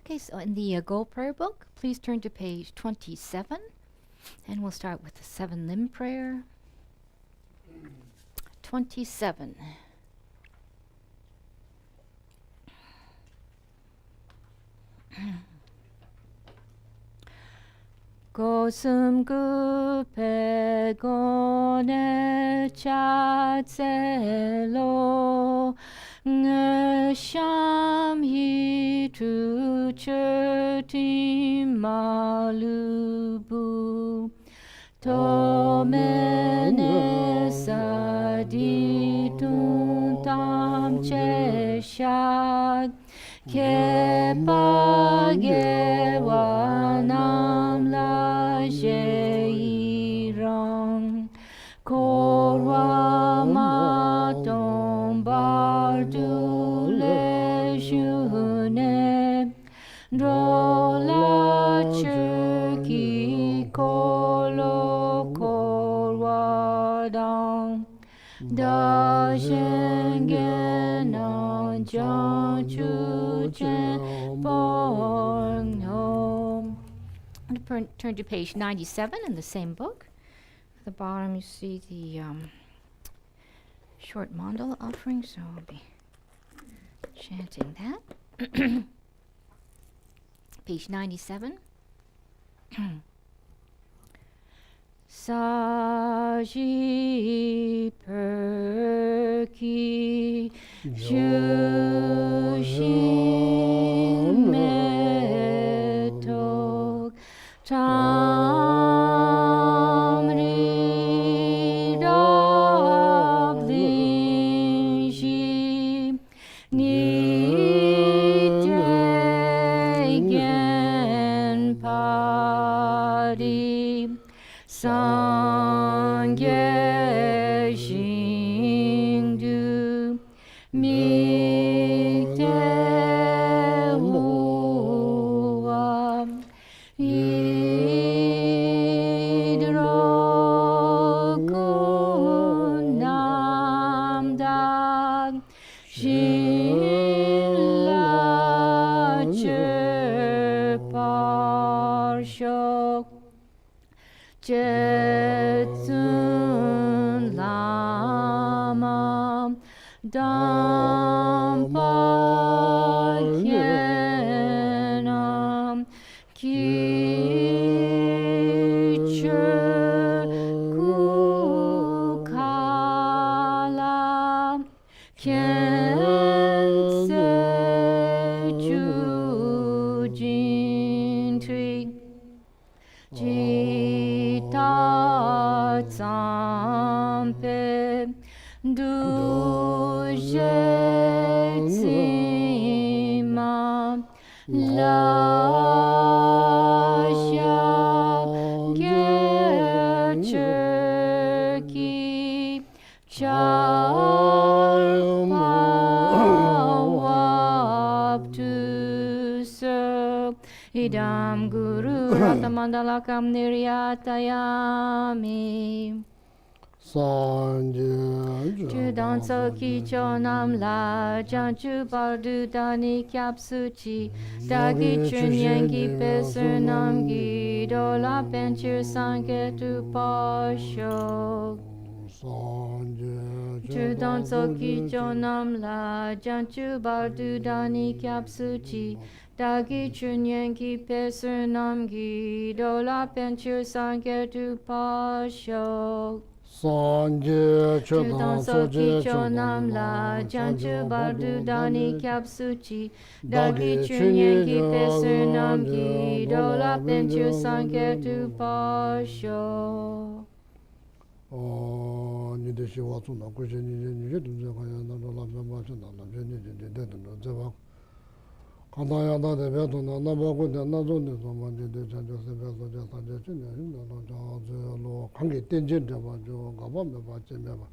Okay, so in the Gold Prayer Book, please turn to page 27, and we'll start with the 7-limb prayer. 27. Gosum gu pegone chatselo ngesham hi tu cherti malubu tomene saditun tam cheshag Kepage wanam la sheirang korwa matom bardu le shune drola churki kolo korwa dang da shengen an jan chu chen born home. Turn to page 97 in the same book. At the bottom you see the short mandala offering, so I'll be chanting that. Page 97. Saji perki jushin metok tamri dablin nitegen padi Sangye Shingdu Mikte Hua Idro Kunam Dag Shinla Chirpar Jetsun Lama Dampa Kyenam Kichur Kukala Kyense Chujin Tri Jita Tsampe Duje Tsima Lasha Gercherki Charpawap to serve Idam Guru Ratamandalakam Niryatayami Judan Soki Chonam La Janchu Bardu Dani Kyapsuchi Dagi Chunyangi Pesurnam Gidola Penchir Sanketu Pasho Judan Soki Chonam La Janchu Bardu Dani Kyapsuchi Dagi Chunyangi Pesurnam Gidola Penchir Sanketu Pasho Judan Soki Chonam La Janchu Bardu Dani Kyapsuchi Dagi Chunyangi Pesurnam Gidola Penchir Sanketu Pasho Nideshi Watsuna Kushi Kandayanda de Betuna, Nabaku de Nazon, the Kangi Tenjin, Gabam, Chemeva.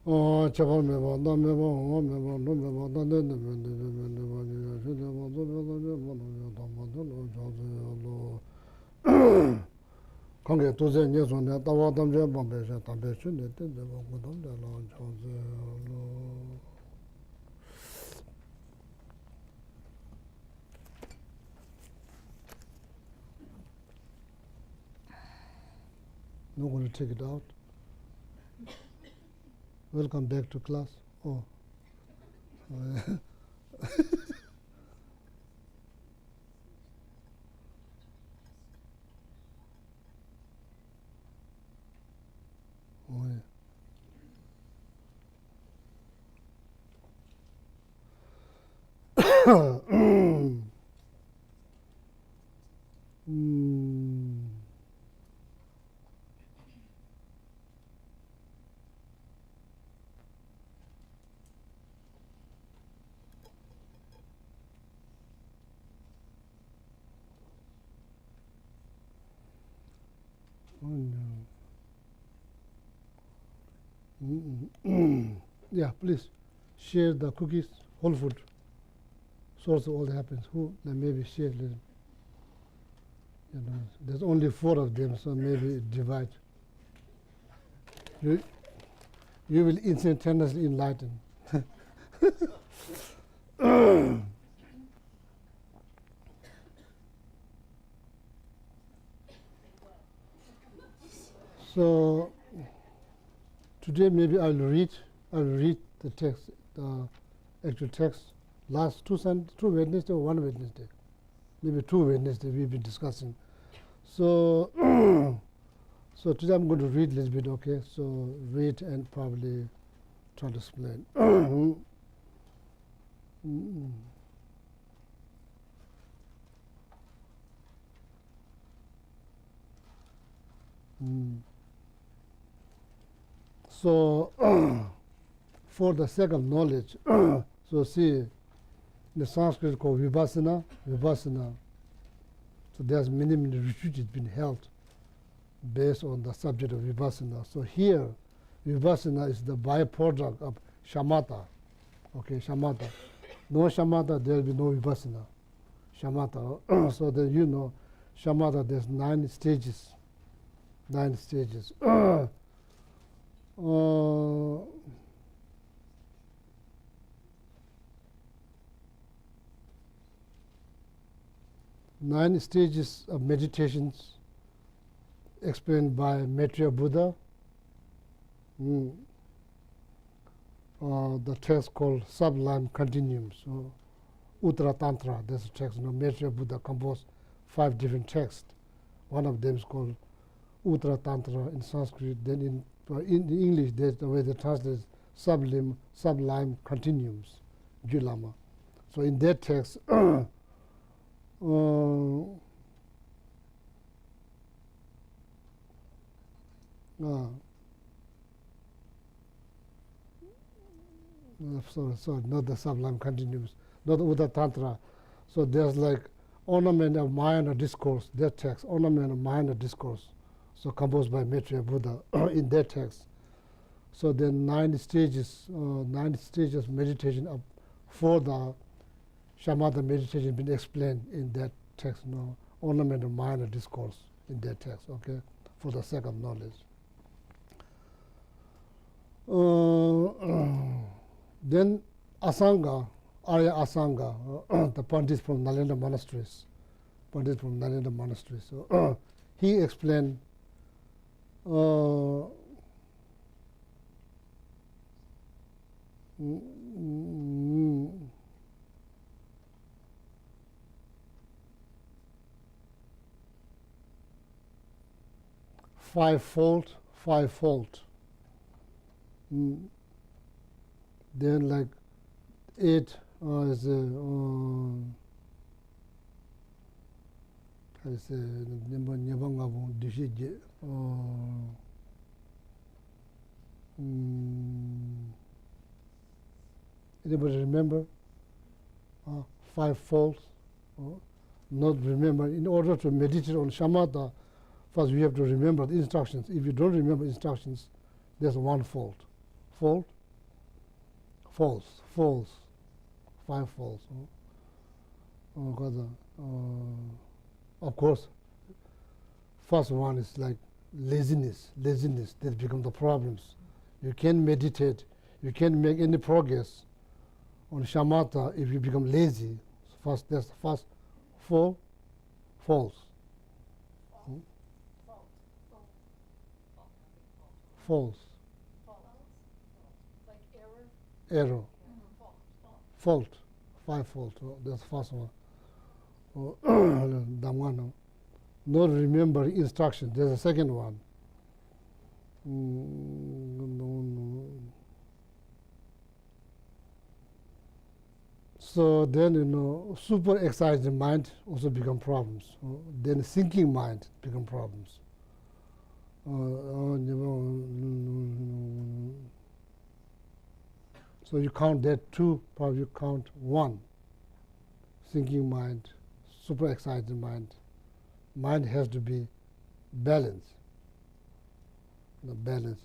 Oh, Chabameva, Nameva, Homeva, Nomeva, Kangi Tuzen, yes, on that Tawatam Jabambe, Tambation, the not going to take it out. Welcome back to class. Oh. Oh, yeah. Oh, no. Yeah, please share the cookies, whole food. Source of all that happens. Who maybe share little. You know, there's only 4 of them, so maybe divide. You will instantaneously enlighten. So today maybe I'll read the text, the actual text. Last 2 Wednesday or 1 Wednesday, maybe 2 Wednesday we've been discussing. So so today I'm going to read a little bit, okay? So read and probably try to explain. So for the second knowledge, so see, the Sanskrit called vipassana. So there's many retreats been held based on the subject of vipassana. So here, vipassana is the byproduct of shamatha. Okay, shamatha. No shamatha, there will be no vipassana. Shamatha. So then you know, shamatha, there's 9 stages. 9 stages. 9 stages of meditations explained by Maitreya Buddha. The text called Sublime Continuum. So Uttara Tantra, that's a text. Maitreya Buddha composed 5 different texts. One of them is called Uttara Tantra in Sanskrit. Then in English, there's the way they translate Sublime Continuums, Julama. So in that text, sorry, not the Sublime Continuums, not the Uttara Tantra. So there's like Ornament of Minor Discourse, that text, Ornament of Minor Discourse, so composed by Maitreya Buddha in that text. So then 9 stages meditation up for the shamatha meditation been explained in that text, Ornament of Minor Discourse in that text, okay, for the second knowledge. Then Asanga, Arya Asanga, the Pandits from Nalanda monasteries. So he explained 5-fold. Then like 8 is how to say anybody remember 5 folds? Not remember. In order to meditate on shamatha, first you have to remember the instructions. If you don't remember instructions, there's 1 fold. False. 5 folds. Of course, first one is like laziness. That become the problems. You can't meditate. You can't make any progress on shamatha if you become lazy. That's the first 4 false. false, Like error. error, Fault. fault, 5 fault. That's the first one. Damano. Not remember instruction. There's a second one. So then, super excited mind also become problems. Then thinking mind become problems. So you count that 2, probably you count 1. Thinking mind, super excited mind. Mind has to be balanced. Balance,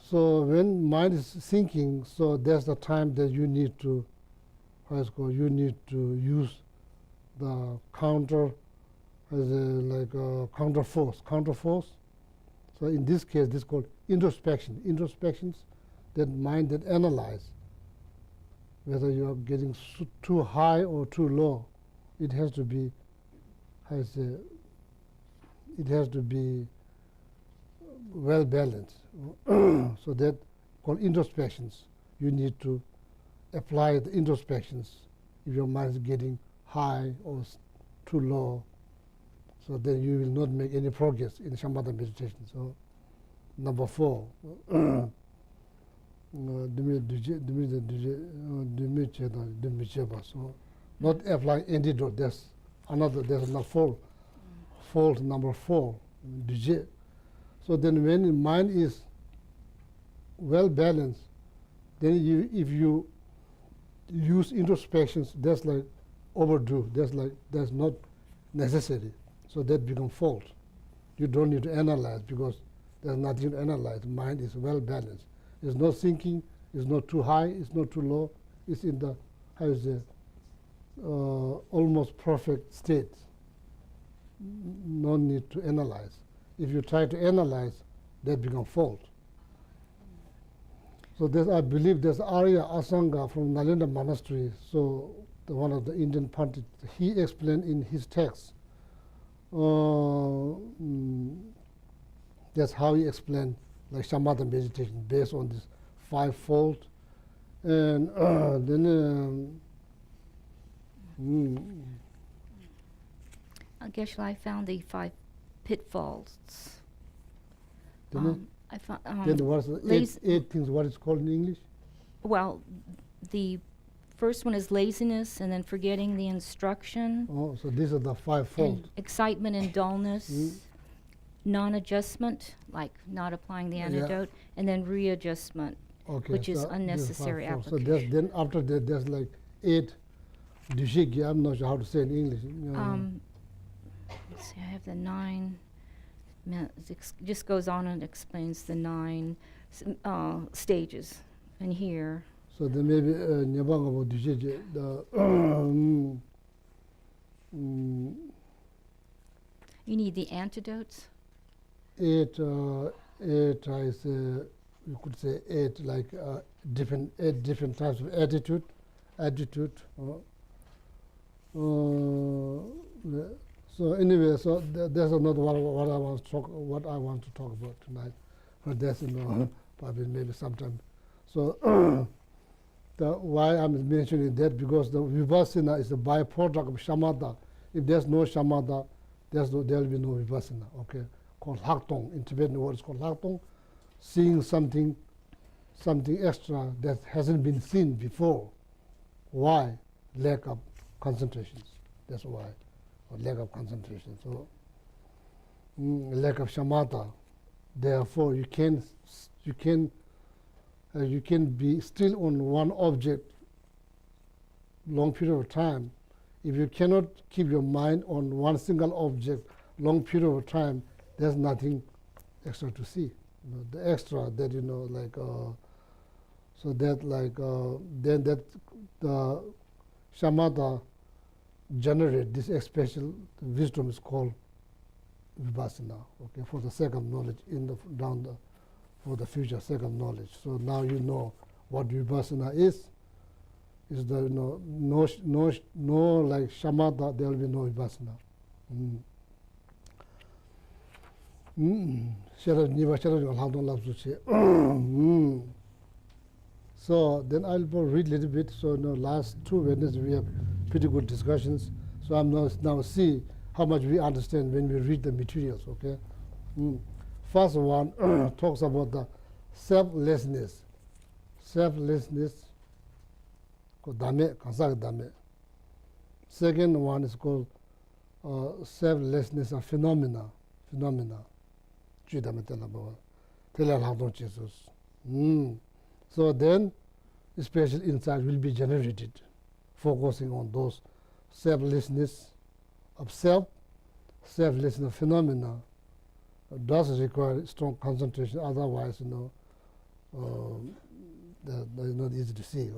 So when mind is thinking, so that's the time that you need to, you need to use the counter as a counter force. So in this case, this is called introspection. Introspections, that mind that analyze whether you are getting too high or too low. It has to be, it has to be well balanced. So that called introspections. You need to apply the introspections if your mind is getting high or too low. So then you will not make any progress in shamatha meditation. So number 4. So not applying antidote. There's another fault number 4. So then when the mind is well balanced, then if you use introspections, that's like overdue. That's not necessary. So that becomes fault. You don't need to analyze because there's nothing to analyze. Mind is well balanced. It's not thinking. It's not too high. It's not too low. It's in the almost perfect state. No need to analyze. If you try to analyze, that becomes fault. So I believe there's Arya Asanga from Nalanda Monastery. So one of the Indian Pandits, he explained in his text. That's how he explained like shamatha meditation based on this 5-fold. And then Geshe, I found the 5 pitfalls. Then I found then what's the 8 things, what is called in English? well, the first one is laziness, and then forgetting the instruction, Oh, so these are the 5 and folds. excitement and dullness, non-adjustment, like not applying the Yeah. antidote, and then readjustment, Okay, which is so these are unnecessary 5 folds. So application. then after that, there's like 8 dishigi. I'm not sure how to say in English. Let's see, I have the 9. Just goes on and explains the 9 stages in here. So then maybe nyabangabo dishigi. You need the antidotes. 8 is you could say 8 like eight different types of attitude. So anyway, so that's not what I want to talk about tonight. But that's probably maybe sometime. So why I'm mentioning that, because the vipassana is a byproduct of shamatha. If there's no shamatha, there will be no vipassana. Okay, called haktong. In Tibetan, word is called haktong. Seeing something extra that hasn't been seen before. Why? Lack of concentration. That's why. Or lack of concentration. So lack of shamatha. Therefore, you can be still on one object long period of time. If you cannot keep your mind on one single object long period of time, there's nothing extra to see. The extra that so that then that the shamatha generate this special wisdom is called vipassana. Okay, for the second knowledge for the future second knowledge. So now you know what vipassana is. Is the no like shamatha, there will be no vipassana. So then I'll read a little bit. So last 2 Wednesdays we have pretty good discussions. So I'm now see how much we understand when we read the materials. Okay. First one talks about the selflessness. Selflessness. Second one is called selflessness of phenomena. So then special insight will be generated, focusing on those selflessness of self, selflessness of phenomena. Does require strong concentration, otherwise, that's not easy to see.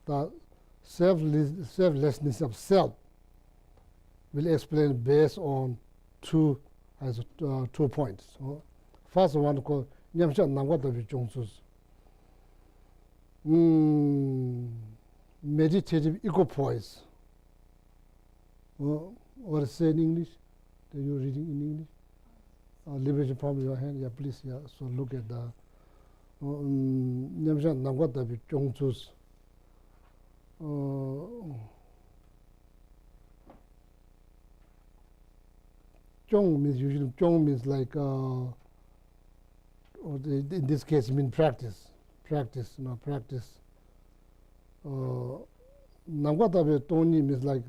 The selflessness of self will explain based on 2 points. First one called meditative equipoise. What is said in English? Are you reading in English? Liberation palm your hand, yeah, please, yeah. So look at the Zhong means usually means like or in this case mean practice. Practice. Nangwatabe Toni means like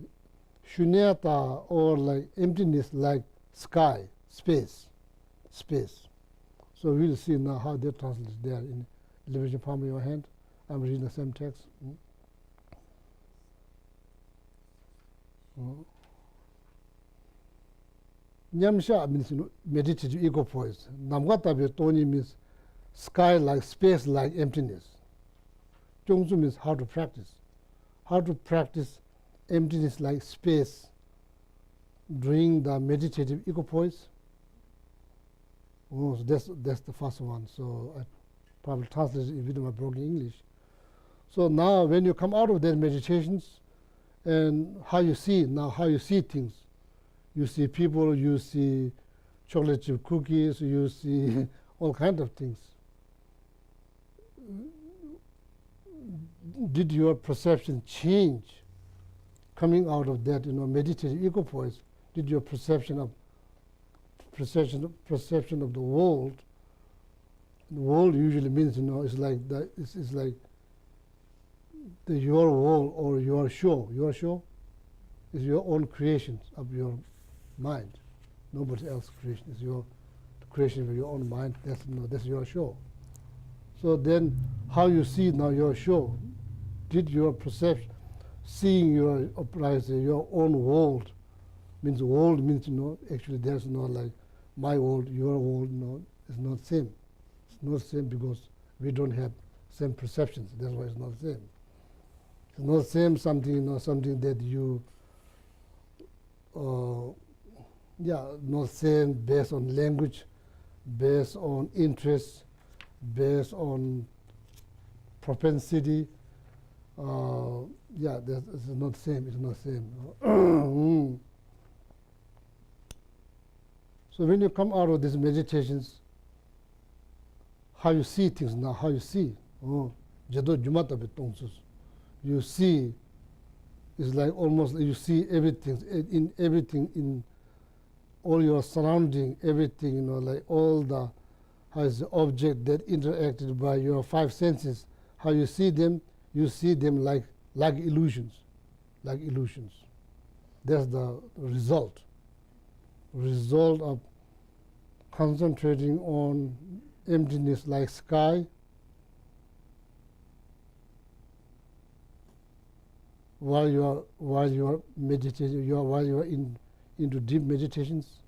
shunyata, or like emptiness, like sky, space. So we'll see now how they translate there in Liberation palm of your hand. I'm reading the same text. Nyamsha means meditative equipoise. Namgatabe Toni means sky like, space like, emptiness. Chongsu means how to practice. How to practice emptiness like space during the meditative equipoise. So that's the first one. So I probably translate it with my broken English. So now when you come out of their meditations and how you see things, you see people, you see chocolate chip cookies, you see all kinds of things. Did your perception change coming out of that, meditative equipoise? Did your perception of the world usually means, it's like your world or your show. Your show is your own creations of your mind. Nobody else's creation. Is your creation of your own mind. That's your show. So then, how you see now your show? Did your perception, seeing your own world, means world means actually there's no like my world, your world. It's not same. It's not same because we don't have same perceptions. That's why it's not same. It's not same something something that you not same based on language, based on interest, based on propensity. It's not same. It's not same. So when you come out of these meditations, how you see things now, how you see, you see, it's like almost you see everything in all your surrounding, everything, like all the object that interacted by your 5 senses, how you see them like illusions, That's the result of concentrating on emptiness like sky, while you are meditating, while you are into deep meditations.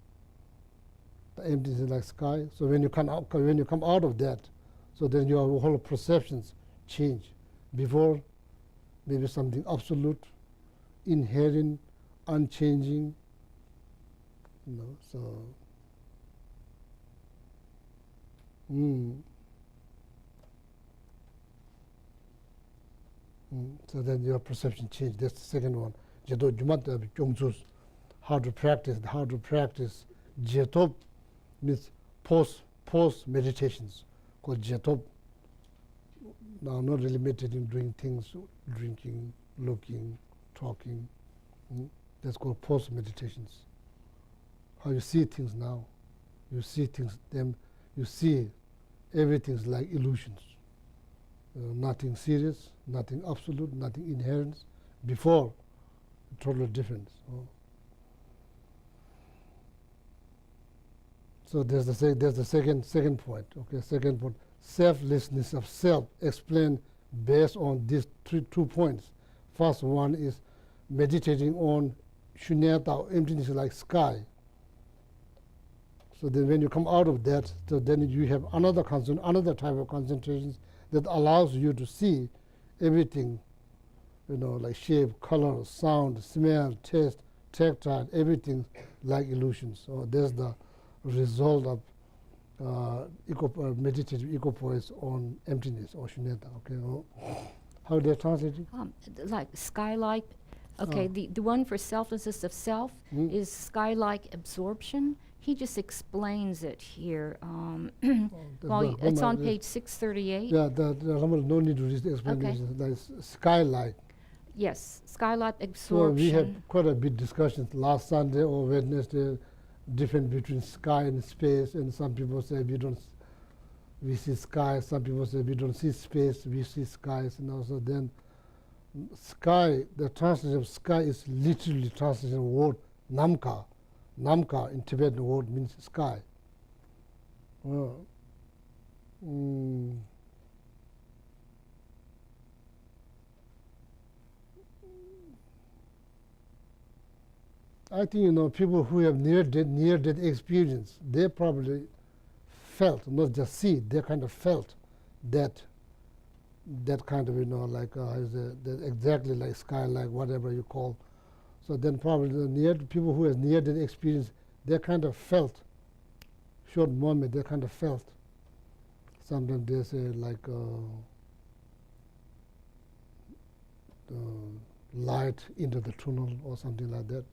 The emptiness is like sky. So when you come out of that, so then your whole perceptions, change. Before, maybe something absolute, inherent, unchanging, so. So then your perception change. That's the second one. Jeto jumata kyongzus. How to practice. Jetop means post meditations. Called jetop. Now not really meditating, doing things, drinking, looking, talking. That's called post meditations. How you see things now. You see things, you see everything's like illusions. Nothing serious, nothing absolute, nothing inherent. Before, totally different. So there's the second point. Okay, second point, selflessness of self explained based on these 2 points. First one is meditating on shunyata, or emptiness like sky. So then when you come out of that, so then you have another type of concentrations that allows you to see everything, like shape, color, sound, smell, taste, tactile, everything like illusions. So that's the result of meditative equipoise on emptiness or shunyata. Okay, how do they translate it? Like sky-like. Okay, the one for selflessness of self is sky-like absorption. He just explains it here. Well, it's on page 638. Yeah, no need to read the explanation. That's sky-like. Yes, sky-like So absorption. we had quite a bit discussions last Sunday or Wednesday, difference between sky and space, and some people say we see sky. Some people say we don't see space, we see skies, and also then sky. The translation of sky is literally translation of word namka. Namka in Tibetan word means sky. I think people who have near-death experience, they probably felt, not just see, they kind of felt that kind of like exactly like sky, like whatever you call. So then probably the people who have near-death experience, they kind of felt, short moment, they kind of felt. Sometimes they say like light into the tunnel or something like that.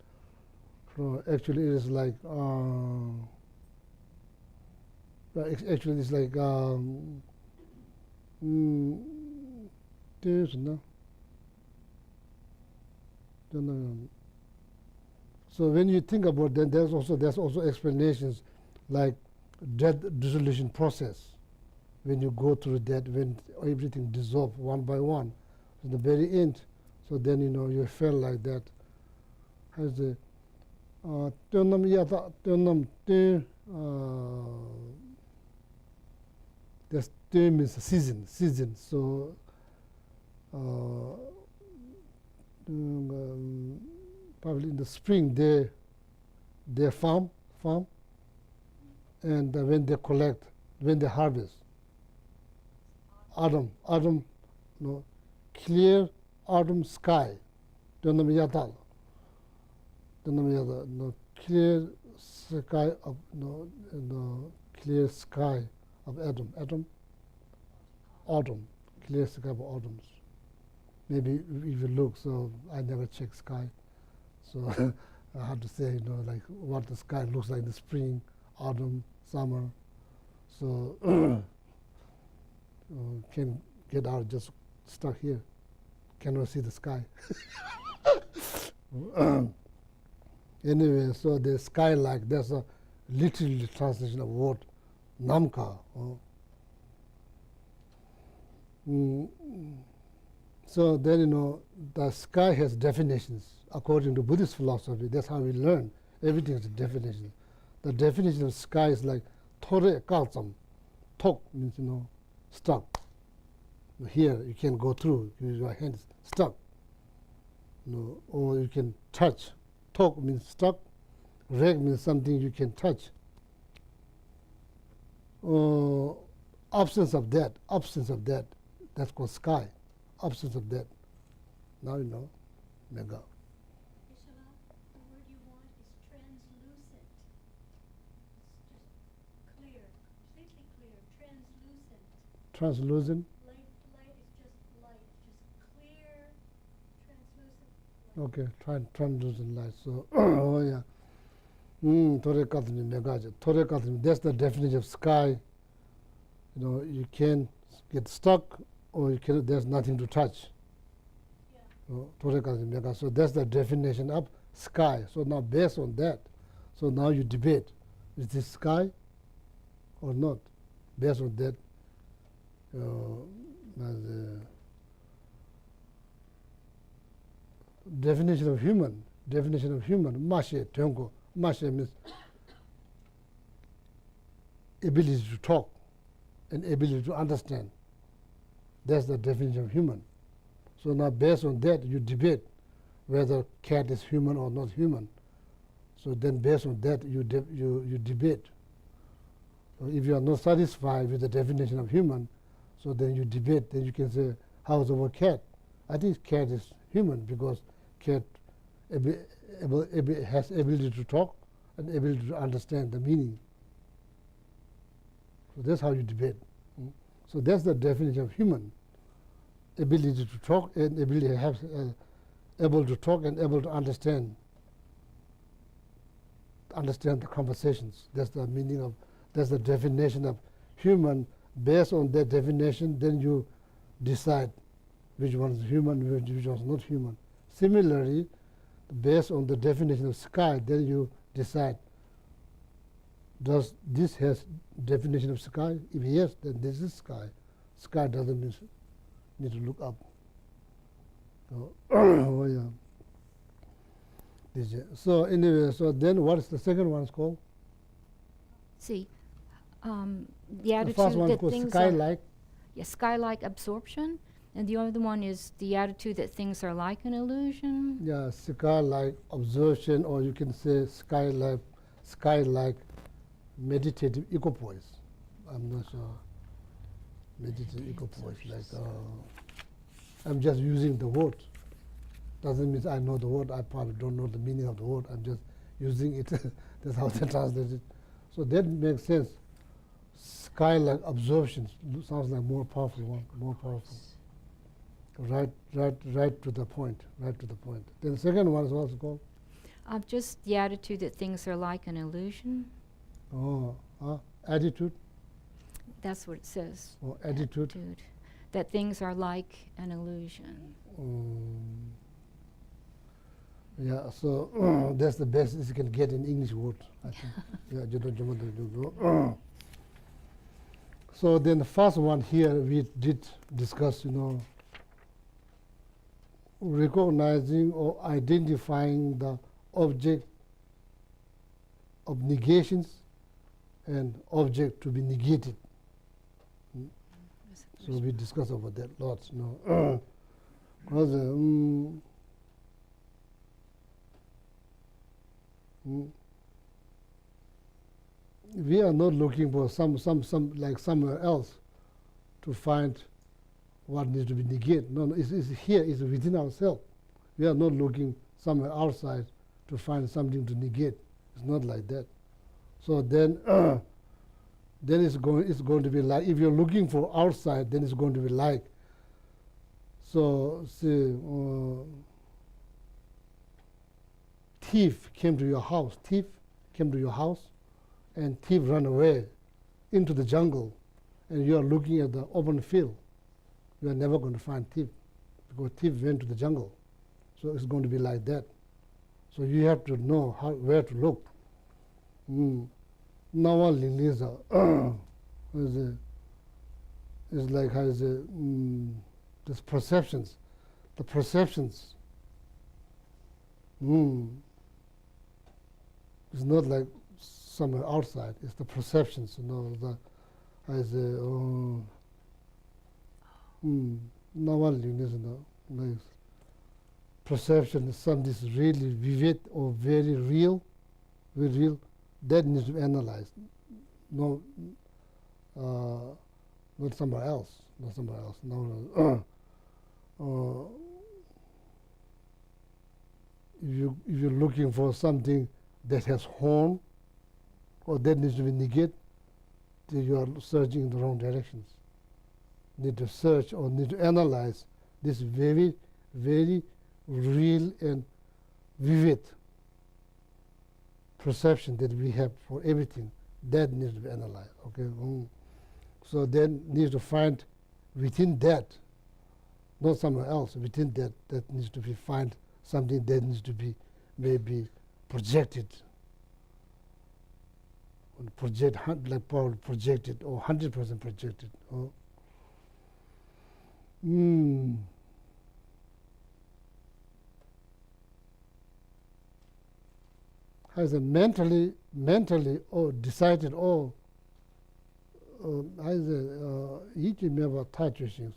So actually it is like, actually it's like, there's no. So when you think about that, there's also explanations like death dissolution process. When you go through that, when everything dissolves one by one, at the very end, so then you feel like that. Has the that's means season. So probably in the spring they farm, and when they collect, when they harvest, autumn, clear autumn sky, clear sky of clear sky of autumn, clear sky of autumns. Maybe if you look, so I never check sky, so I have to say, like what the sky looks like in the spring, autumn, summer. So can get out, just stuck here, cannot see the sky. Anyway, so the sky like, that's a literally translation of word namka. So then, the sky has definitions. According to Buddhist philosophy, that's how we learn. Everything is a definition. The definition of sky is like tore kalsam. Tok means, stuck. Here, you can go through, your hand is stuck. Or you can touch. Tok means stuck. Reg means something you can touch. Absence of that That's called sky, absence of that. Now you know, mega. Vishala, the word you want is translucent. It's just clear, completely clear, translucent. Translucent. Light is just light, just clear, translucent light. Okay, translucent light. So, oh yeah. Tore Kathini Megaja. Tore Kathini, that's the definition of sky. You know, you can get stuck or you can, there's nothing to touch. Yeah. Tore Kathini Megaja. So that's the definition of sky. So now based on that, so now you debate, is this sky or not? Based on that, definition of human, mashe, tengo. Mashe means ability to talk and ability to understand. That's the definition of human. So now based on that, you debate whether cat is human or not human. So then based on that, you debate. So if you are not satisfied with the definition of human, so then you debate, then you can say, how is our cat? I think cat is human because cat has ability to talk and ability to understand the meaning. So that's how you debate. So that's the definition of human. Ability to talk and ability to have, able to talk and able to understand the conversations. That's the meaning of, that's the definition of human. Based on that definition, then you decide which one is human, which one is not human. Similarly, based on the definition of sky, then you decide, does this has definition of sky? If yes, then this is sky. Sky doesn't mean need to look up. So, oh yeah. So anyway, so then what is the second one called? See, the The attitude first one that called things sky-like. are sky-like absorption, and the other one is the attitude that things are like an illusion. Yeah, sky-like absorption, or you can say sky-like meditative equipoise. I'm not sure. Meditative equipoise, like I'm just using the word. Doesn't mean I know the word. I probably don't know the meaning of the word. I'm just using it. That's how they translate it. So that makes sense. Sky-like absorption sounds like more powerful one, more powerful. Right to the point. Right to the point. Then the second one is what's it called? Just the attitude that things are like an illusion. Oh, attitude. That's what it says. Oh, attitude. That things are like an illusion. Yeah, so that's the best you can get in English word, I think. Yeah, so then the first one here we did discuss, recognizing or identifying the object of negations and object to be negated. So we discussed about that lots, Because we are not looking for some like somewhere else to find what needs to be negated. No, it's here, it's within ourselves. We are not looking somewhere outside to find something to negate. It's not like that. So then, then it's going to be like, if you're looking for outside, then it's going to be like, so see, thief came to your house, and thief ran away into the jungle, and you are looking at the open field. You are never going to find thief, because thief went to the jungle. So it's going to be like that. So you have to know where to look. Nawa Linglinsa is like has this perceptions. The perceptions. It's not like somewhere outside. It's the perceptions. The as Nawa Linglinsa like perception is something that's really vivid or very real, that needs to be analyzed. not somewhere else, not somewhere else. No, no. If you're looking for something that has horn or that needs to be negated, then you are searching in the wrong directions. Need to search or need to analyze this very, very real and vivid perception that we have for everything. That needs to be analyzed. Okay. So then needs to find within that, not somewhere else. Within that needs to be find something that needs to be maybe projected, like power projected or 100% projected. Has a mentally or decided or each member touches.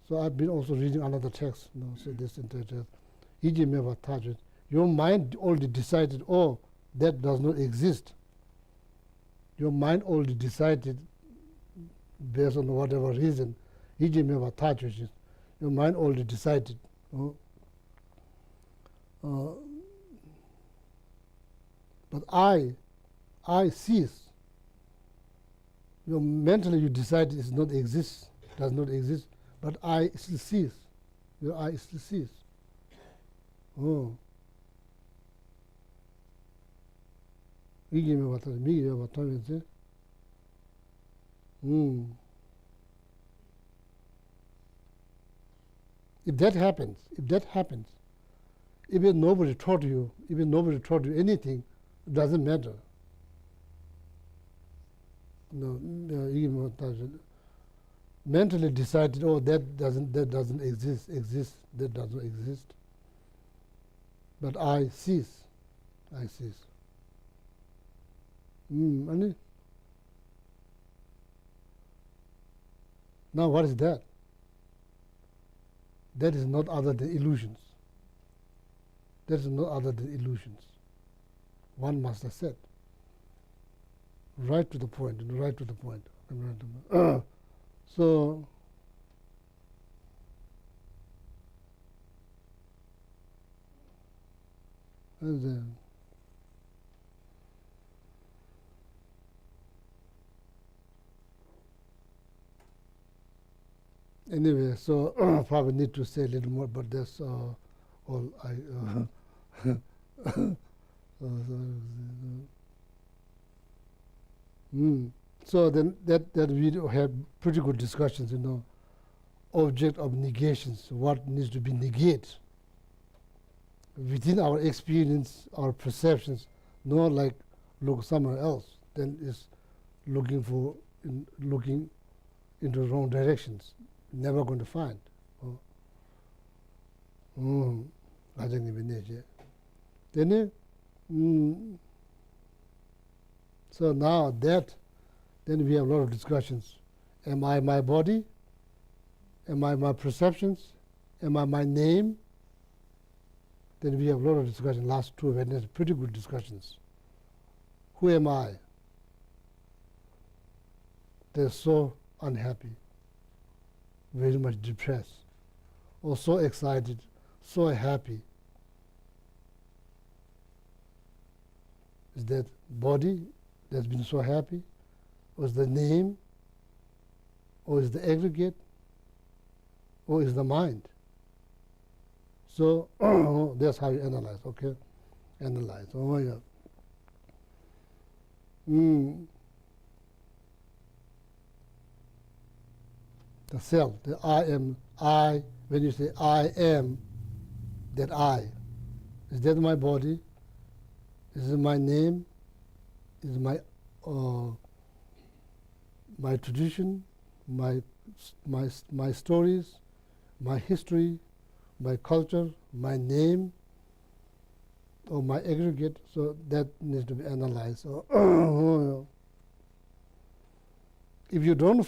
So I've been also reading another text, so this entire text. Each member touches. Your mind already decided, oh, that does not exist. Your mind already decided based on whatever reason. Each member touches. Your mind already decided. But I sees. Mentally you decide it does not exist, but I still sees. Your eye still sees. If that happens, even nobody taught you anything, it doesn't matter. Mentally decided, oh, that doesn't exist, that doesn't exist. But I cease. Now what is that? That is not other than illusions. One master said. Right to the point. So anyway, so probably need to say a little more, but that's all I. So then that we have pretty good discussions, object of negations, what needs to be negated within our experience, our perceptions, not like look somewhere else, then is looking into wrong directions, never going to find. Then so now that, then we have a lot of discussions. Am I my body? Am I my perceptions? Am I my name? Then we have a lot of discussion. Last two Wednesdays, pretty good discussions. Who am I? They're so unhappy, very much depressed, or so excited, so happy. Is that body that's been so happy? Or is the name? Or is the aggregate? Or is the mind? So that's how you analyze, okay? Analyze. Oh, yeah. The self, the I, when you say I am, that I. Is that my body? Is it my name? Is it my tradition, my stories, my history, my culture, my name, or my aggregate? So that needs to be analyzed. So if you don't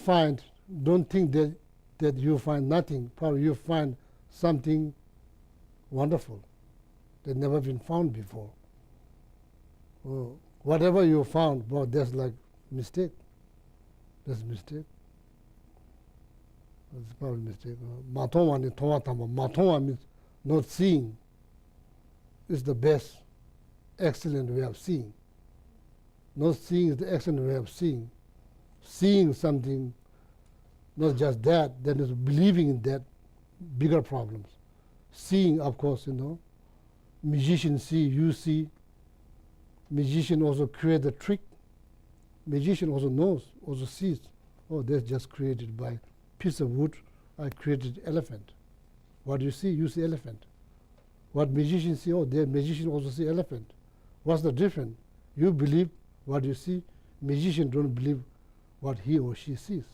think that you find nothing, probably you find something wonderful that never been found before. Whatever you found, that's like mistake. That's a mistake. It's probably a mistake. Matongwa ni tongwa tamba. Matongwa means not seeing. Is the best, excellent way of seeing. Not seeing is the excellent way of seeing. Seeing something, not just that, then is believing in that, bigger problems. Seeing, of course, magicians see, you see. Magician also create the trick. Magician also knows, also sees. Oh, that's just created by piece of wood. I created elephant. What do you see? You see elephant. What magicians see? Oh, the magician also see elephant. What's the difference? You believe what you see. Magician don't believe what he or she sees.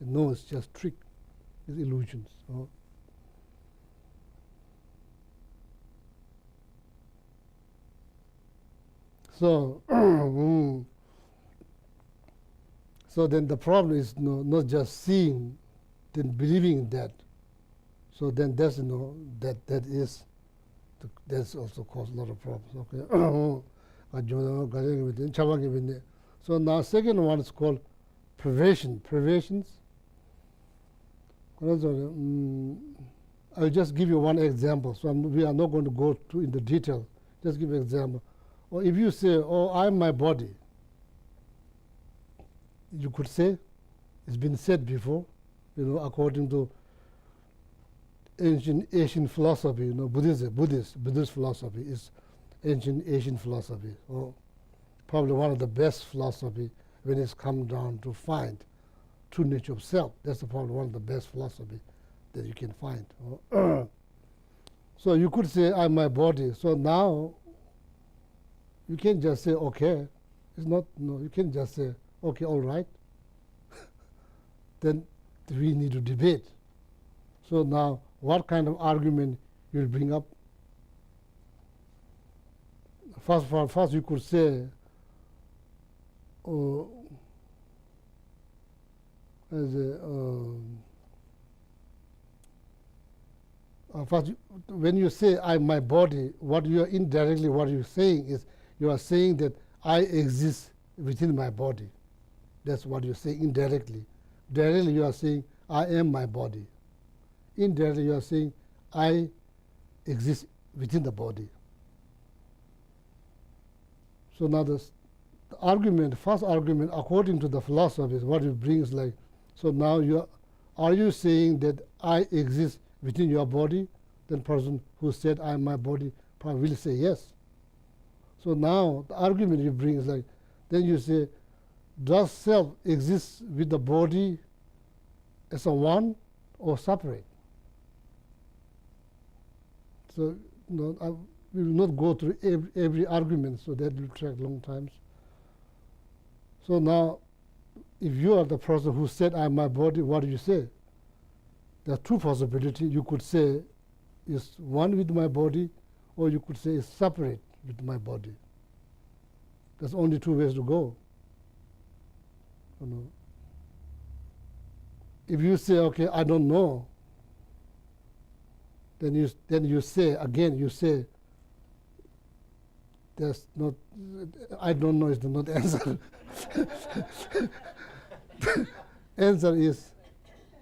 No, it's just trick. It's illusions. Oh. So, so then the problem is not just seeing, then believing in that. So then that's that's also caused a lot of problems. Okay. So now second one is called perversion. Perversions. I'll just give you one example. So we are not going to go in the detail. Just give an example. Or if you say, "Oh, I'm my body," you could say, it's been said before, according to ancient Asian philosophy, Buddhist philosophy is ancient Asian philosophy, or probably one of the best philosophy when it's come down to find true nature of self. That's probably one of the best philosophy that you can find. So you could say, "I'm my body." So now you can't just say, "Okay." It's not, no, you can't just say, "Okay, all right." Then we need to debate. So now, what kind of argument you'll bring up? First you could say, first, when you say "I'm my body," what you're saying is, you are saying that I exist within my body. That's what you're saying indirectly. Directly you are saying I am my body. Indirectly you are saying I exist within the body. So now the argument, first argument, according to the philosophers, what it brings like, so now are you saying that I exist within your body? Then person who said I am my body probably will say yes. So now the argument you bring is like, then you say, does self exist with the body as a one or separate? So we will not go through every argument, so that will take long times. So now, if you are the person who said I am my body, what do you say? There are two possibilities. You could say it's one with my body, or you could say it's separate with my body. There's only two ways to go. If you say, "Okay, I don't know," then you say again. You say, "There's not. I don't know is not answer." Answer is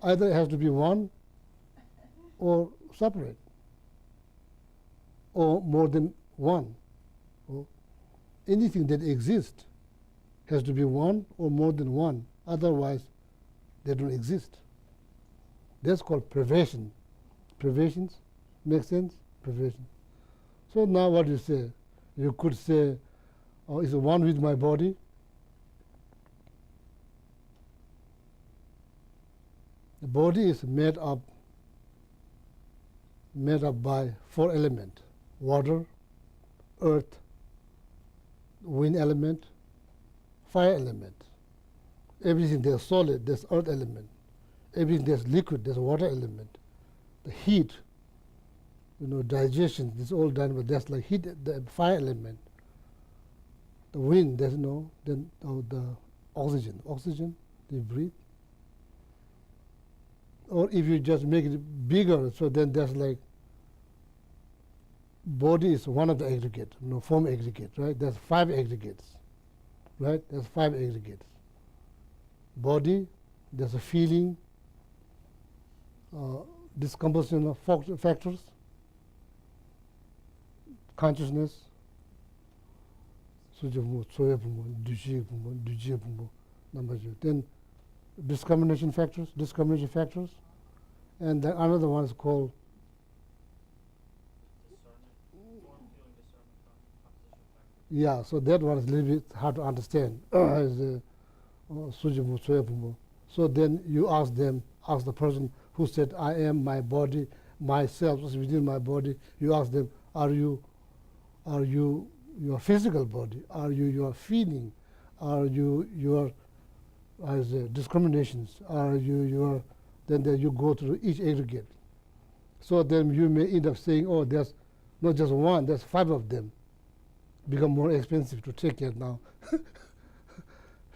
either it has to be one or separate, or more than one. Or anything that exists has to be one or more than one. Otherwise, they don't exist. That's called perversion. Perversions, make sense? Perversion. So now what do you say? You could say, "Oh, it's one with my body." The body is made up by four elements: water, earth, wind element, fire element. Everything that's solid, there's earth element. Everything that's liquid, there's water element. The heat, digestion, it's all done, but that's like heat, the fire element. The wind, there's the oxygen. Oxygen, you breathe. Or if you just make it bigger, so then there's like, body is one of the aggregate, form aggregate, right? There's 5 aggregates, right? There's 5 aggregates. Body, there's a feeling, discomposition of factors, consciousness, then discrimination factors, and then another one is called yeah. So that one is a little bit hard to understand. So then you ask the person who said, "I am my body, myself is within my body." You ask them, "Are you your physical body? Are you your feeling? Are you your discriminations? Are you your?" Then you go through each aggregate. So then you may end up saying, "Oh, there's not just one, there's 5 of them." Become more expensive to take care now.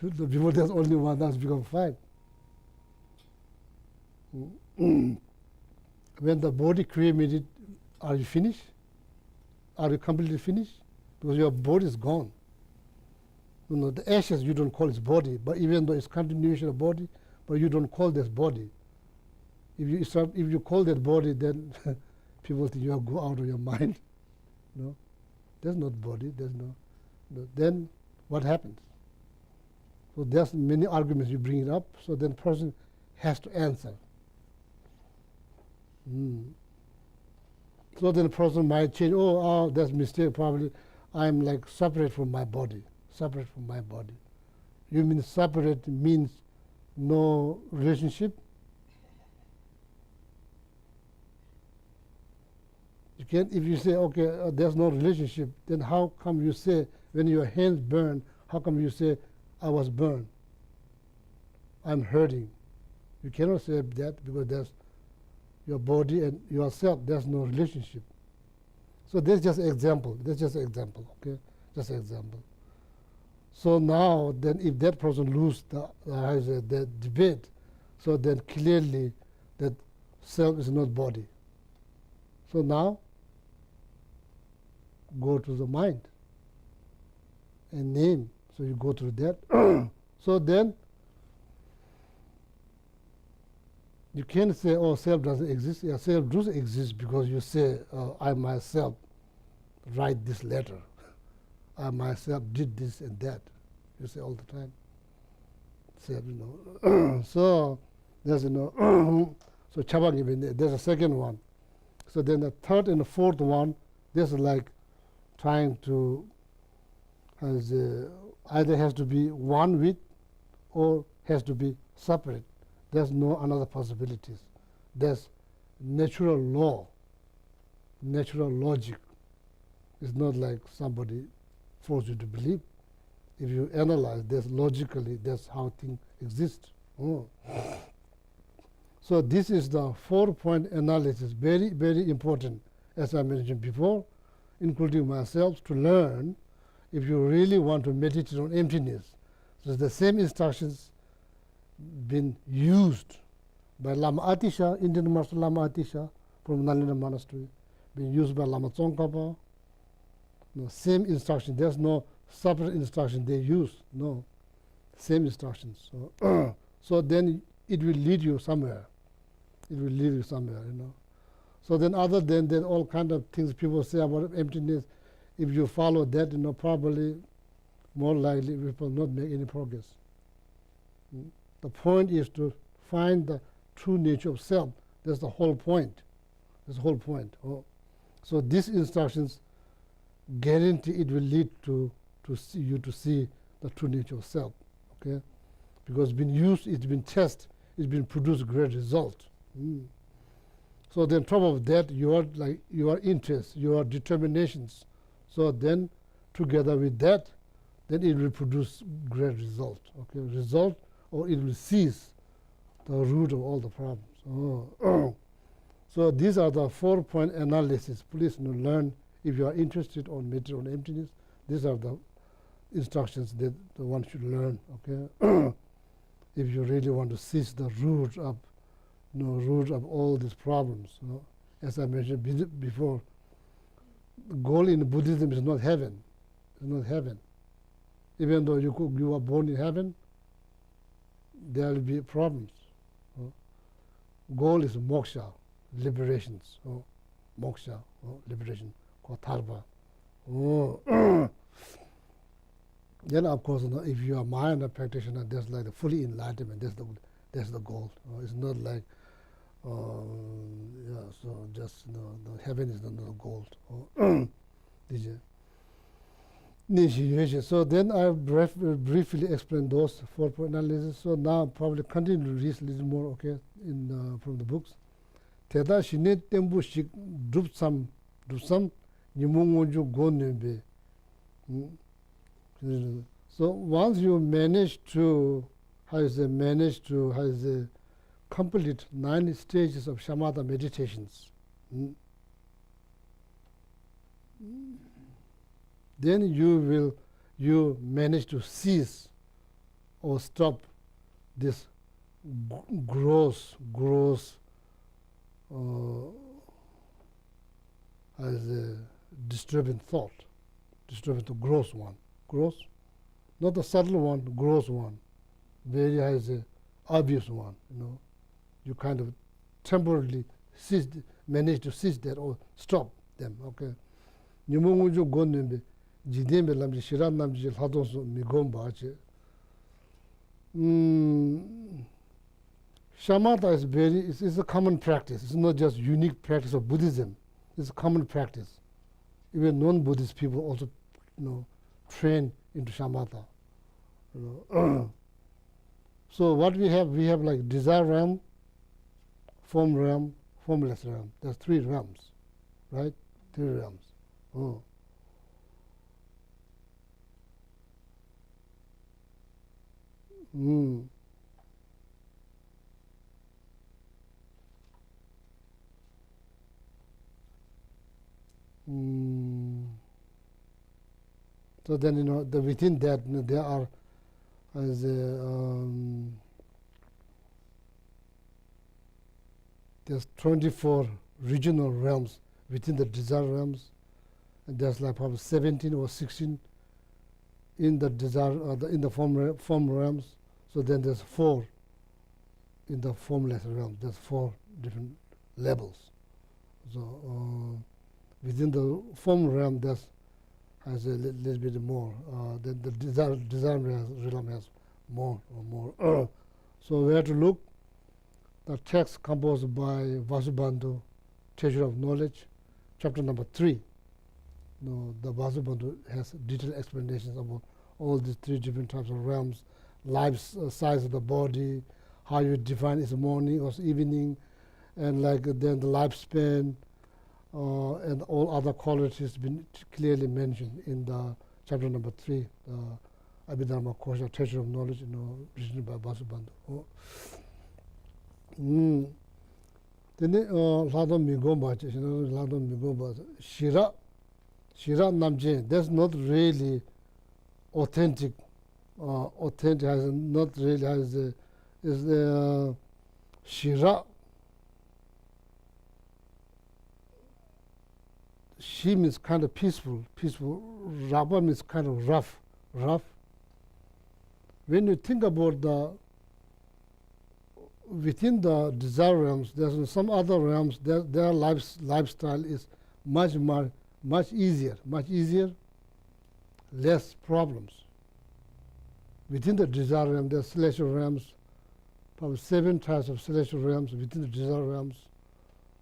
Before there's only one, that's become 5. When the body cremated, are you finished? Are you completely finished? Because your body is gone. The ashes you don't call it body, but even though it's continuation of body, but you don't call this body. If you call that body, then people think you have go out of your mind. No, there's not body. There's no. Then what happens? So there's many arguments you bring it up. So then person has to answer. So then a person might change. Oh, that's mistake. Probably I'm like separate from my body. Separate from my body. You mean separate means no relationship? You can't. If you say okay, there's no relationship, then how come you say when your hands burn? How come you say I was burned? I'm hurting. You cannot say that because there's your body and yourself. There's no relationship. So that's just an example. That's just an example. Okay, just an example. So now, then, if that person loses the debate, so then clearly that self is not body. So now, go to the mind and name. So you go through that. So then, you can't say, "Oh, self doesn't exist." Yeah, self does exist because you say, "I myself write this letter. I myself did this and that." You say all the time. Self, So there's so Chabang even there's a second one. So then the third and the fourth one, this is like trying to either has to be one with or has to be separate. There's no another possibilities. There's natural law, natural logic. It's not like somebody forced you to believe. If you analyze this logically, that's how things exist. So this is the 4-point analysis, very, very important, as I mentioned before, including myself, to learn if you really want to meditate on emptiness. So the same instructions been used by Lama Atisha, Indian Master Lama Atisha from Nalina Monastery, been used by Lama Tsongkhapa. No, same instruction. There's no separate instruction they use. No, same instructions. So, so then it will lead you somewhere. It will lead you somewhere, So then other than that, all kind of things people say about emptiness, if you follow that, probably more likely we will not make any progress. The point is to find the true nature of self. That's the whole point. That's the whole point. So these instructions guarantee it will lead to see you to see the true nature of self. Okay, because it's been used, it's been tested, it's been produced great result. So then, on top of that, your interests, your determinations. So then, together with that, then it will produce great result. Okay, result, or it will seize the root of all the problems. So these are the 4-point analysis. Please learn if you are interested on matter on emptiness. These are the instructions that the one should learn. Okay, if you really want to seize the root of root of all these problems. As I mentioned before, the goal in Buddhism is not heaven. It's not heaven. Even though you are born in heaven, there will be problems. goal is moksha, liberations. Oh, moksha, liberation, called dharma. Oh. Then of course, if you are minor practitioner, that's like the fully enlightenment. That's the goal. It's not like so just the heaven is not the goal. So then I briefly explained those 4-point analysis. So now probably continue to read a little more, okay, from the books. Teda shine tembu shik dupsam nimungonju gonebe. So once you manage to complete 9 stages of shamatha meditations, then you manage to cease or stop this gross as a disturbing thought, disturbing the gross one, gross, not the subtle one, the gross one, very as a obvious one. You kind of temporarily manage to cease that or stop them. Okay. Nimunguju gonnembe jidembe lamji shiran namji hadonso migomba ache. Shamatha is a common practice. It's not just unique practice of Buddhism. It's a common practice. Even non-Buddhist people also, train into shamatha. So what we have like desire realm, form realm, formless realm. There's 3 realms, right? 3 realms. Oh. So then within that there are there's 24 regional realms within the desire realms, and there's like probably 17 or 16 in the desire in the form realms. So then there's 4 in the formless realm. There's 4 different levels. So within the form realm, there's has a little bit more. Then the desire realm has more or more. So we have to look. The text composed by Vasubandhu, Treasure of Knowledge, chapter number 3. The Vasubandhu has detailed explanations about all these 3 different types of realms, life size of the body, how you define its morning or evening, and like then the lifespan, and all other qualities been clearly mentioned in the chapter number 3, Abhidharma Kosha, Treasure of Knowledge, written by Vasubandhu. Then Ladon Migomba, Shira Namje, that's not really authentic. Authentic has not really has is the Shira. She means kind of peaceful. Rabba means kind of rough. When you think about within the desire realms, there's some other realms. Their lifestyle is much easier, less problems. Within the desire realm, there's celestial realms, probably 7 types of celestial realms within the desire realms.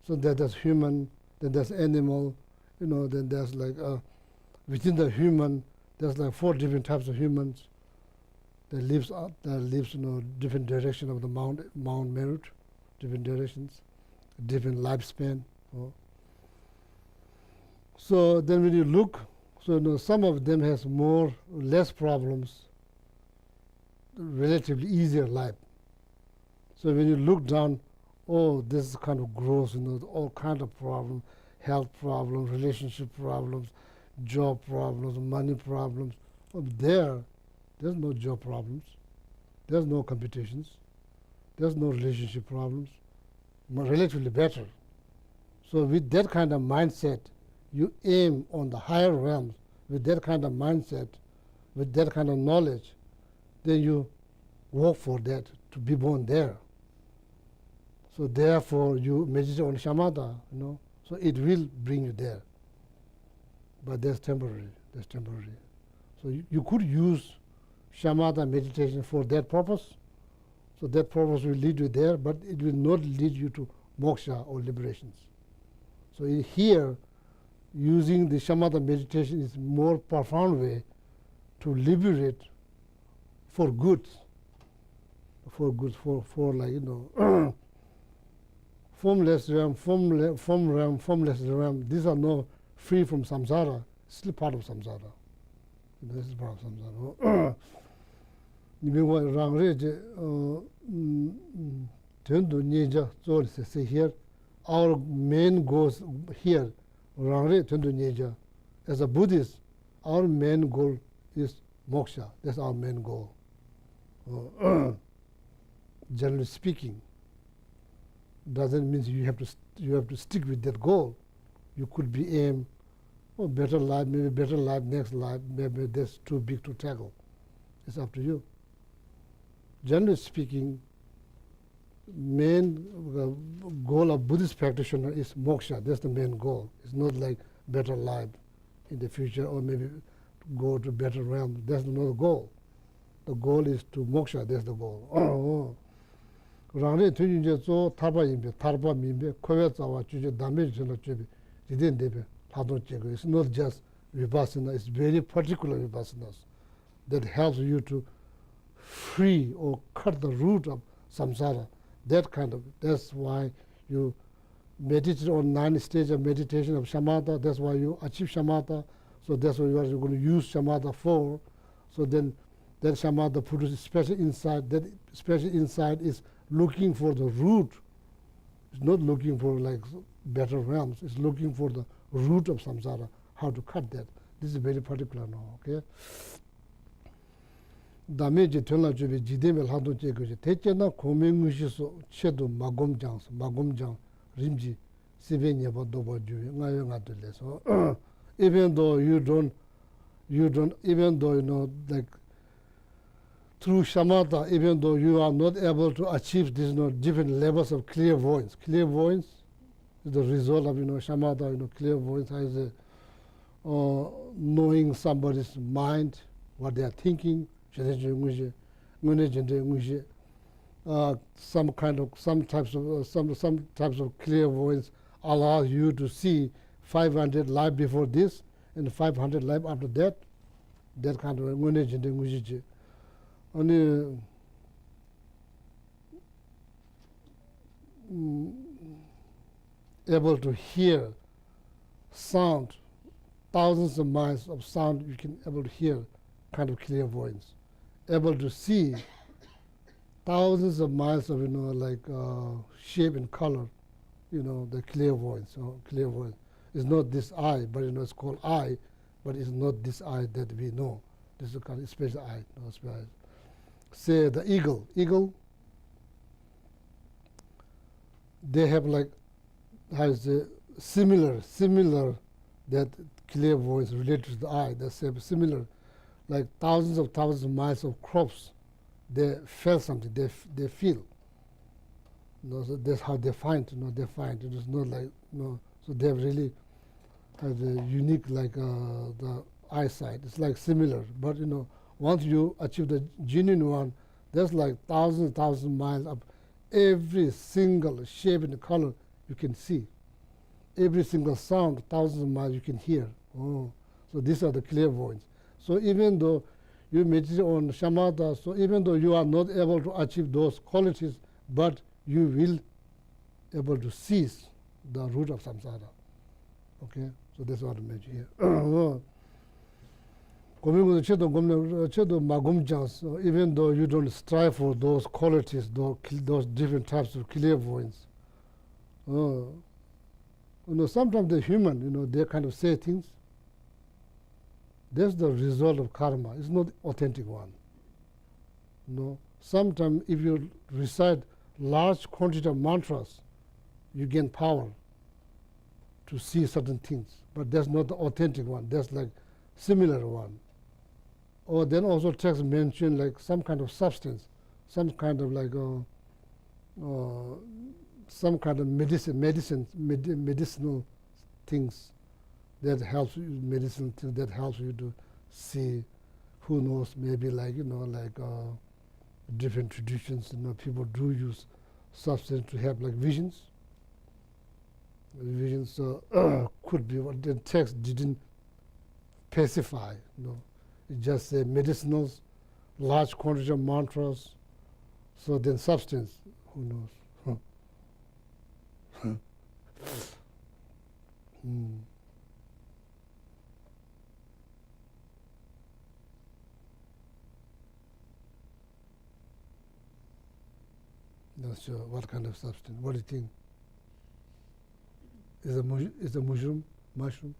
So there's human, then there's animal. Then there's like within the human, there's like 4 different types of humans that lives different direction of the Mount Merit, different directions, different lifespan. So then when you look, so some of them has less problems, relatively easier life. So when you look down, this is kind of gross, all kind of problems. Health problems, relationship problems, job problems, money problems. There's no job problems. There's no competitions. There's no relationship problems. Relatively better. So with that kind of mindset, you aim on the higher realms. With that kind of mindset, with that kind of knowledge, then you work for that to be born there. So therefore, you meditate on shamatha, so it will bring you there. But that's temporary. That's temporary. So you could use shamatha meditation for that purpose. So that purpose will lead you there, but it will not lead you to moksha or liberations. So here, using the shamatha meditation is more profound way to liberate for good, for formless realm, formless realm. These are not free from samsara, still part of samsara. This is part of samsara. Say here, our main goals here, as a Buddhist, our main goal is moksha. That's our main goal. Generally speaking, doesn't mean you have to stick with that goal. You could be aim, better life, maybe better life, next life, maybe that's too big to tackle. It's up to you. Generally speaking, main goal of Buddhist practitioner is moksha. That's the main goal. It's not like better life in the future or maybe go to better realm. That's not the goal. The goal is to moksha. That's the goal. It's not just vipassana. It's very particular vipassanas that helps you to free or cut the root of samsara. That's why you meditate on 9 stages of meditation of shamatha. That's why you achieve shamatha. So that's what you're going to use shamatha for. So then that shamatha produces special insight. That special insight is looking for the root. It's not looking for like better realms. It's looking for the root of samsara, how to cut that. This is very particular now, okay? Dameje tönla jubi jidemel hadon chegoje. Techena komengushi chedo magomjang rimji sibenya dobo jubi ngayo ngadule. So even though you don't even though like through shamatha, even though you are not able to achieve these different levels of clairvoyance. Clairvoyance is the result of shamatha. Clairvoyance is knowing somebody's mind, what they are thinking. Some types of clairvoyance allow you to see 500 life before this and 500 life after that. That kind of only able to hear sound, thousands of miles of sound you can able to hear, kind of clairvoyance. Able to see thousands of miles of shape and color, the clairvoyance. Clairvoyance is not this eye, but it's called eye, but it's not this eye that we know. This is a kind of special eye. Special. Say the eagle. They have has a similar that clairvoyance related to the eye. They say similar. Like thousands of miles of crops, they feel something. They feel. So that's how they find. They find. It is not like So they really has a unique the eyesight. It's like similar, but once you achieve the genuine one, there's like thousands miles of every single shape and color you can see. Every single sound, thousands of miles you can hear. So these are the clairvoyance. So even though you meditate on shamatha, so even though you are not able to achieve those qualities, but you will able to seize the root of samsara. Okay, so that's what I meant here. Even though you don't strive for those qualities, those different types of clairvoyance, sometimes the human, they kind of say things. That's the result of karma. It's not authentic one. Sometimes if you recite large quantity of mantras, you gain power to see certain things. But that's not the authentic one. That's like similar one. Or then also text mention some kind of substance, some kind of some kind of medicinal things that helps you, medicinal things that helps you to see, who knows, maybe like, different traditions, people do use substance to have like visions. Visions could be what the text didn't specify, It just said medicinals, large quantity of mantras, so then substance, who knows? Not sure what kind of substance. What do you think? Is a mushroom? Mushroom?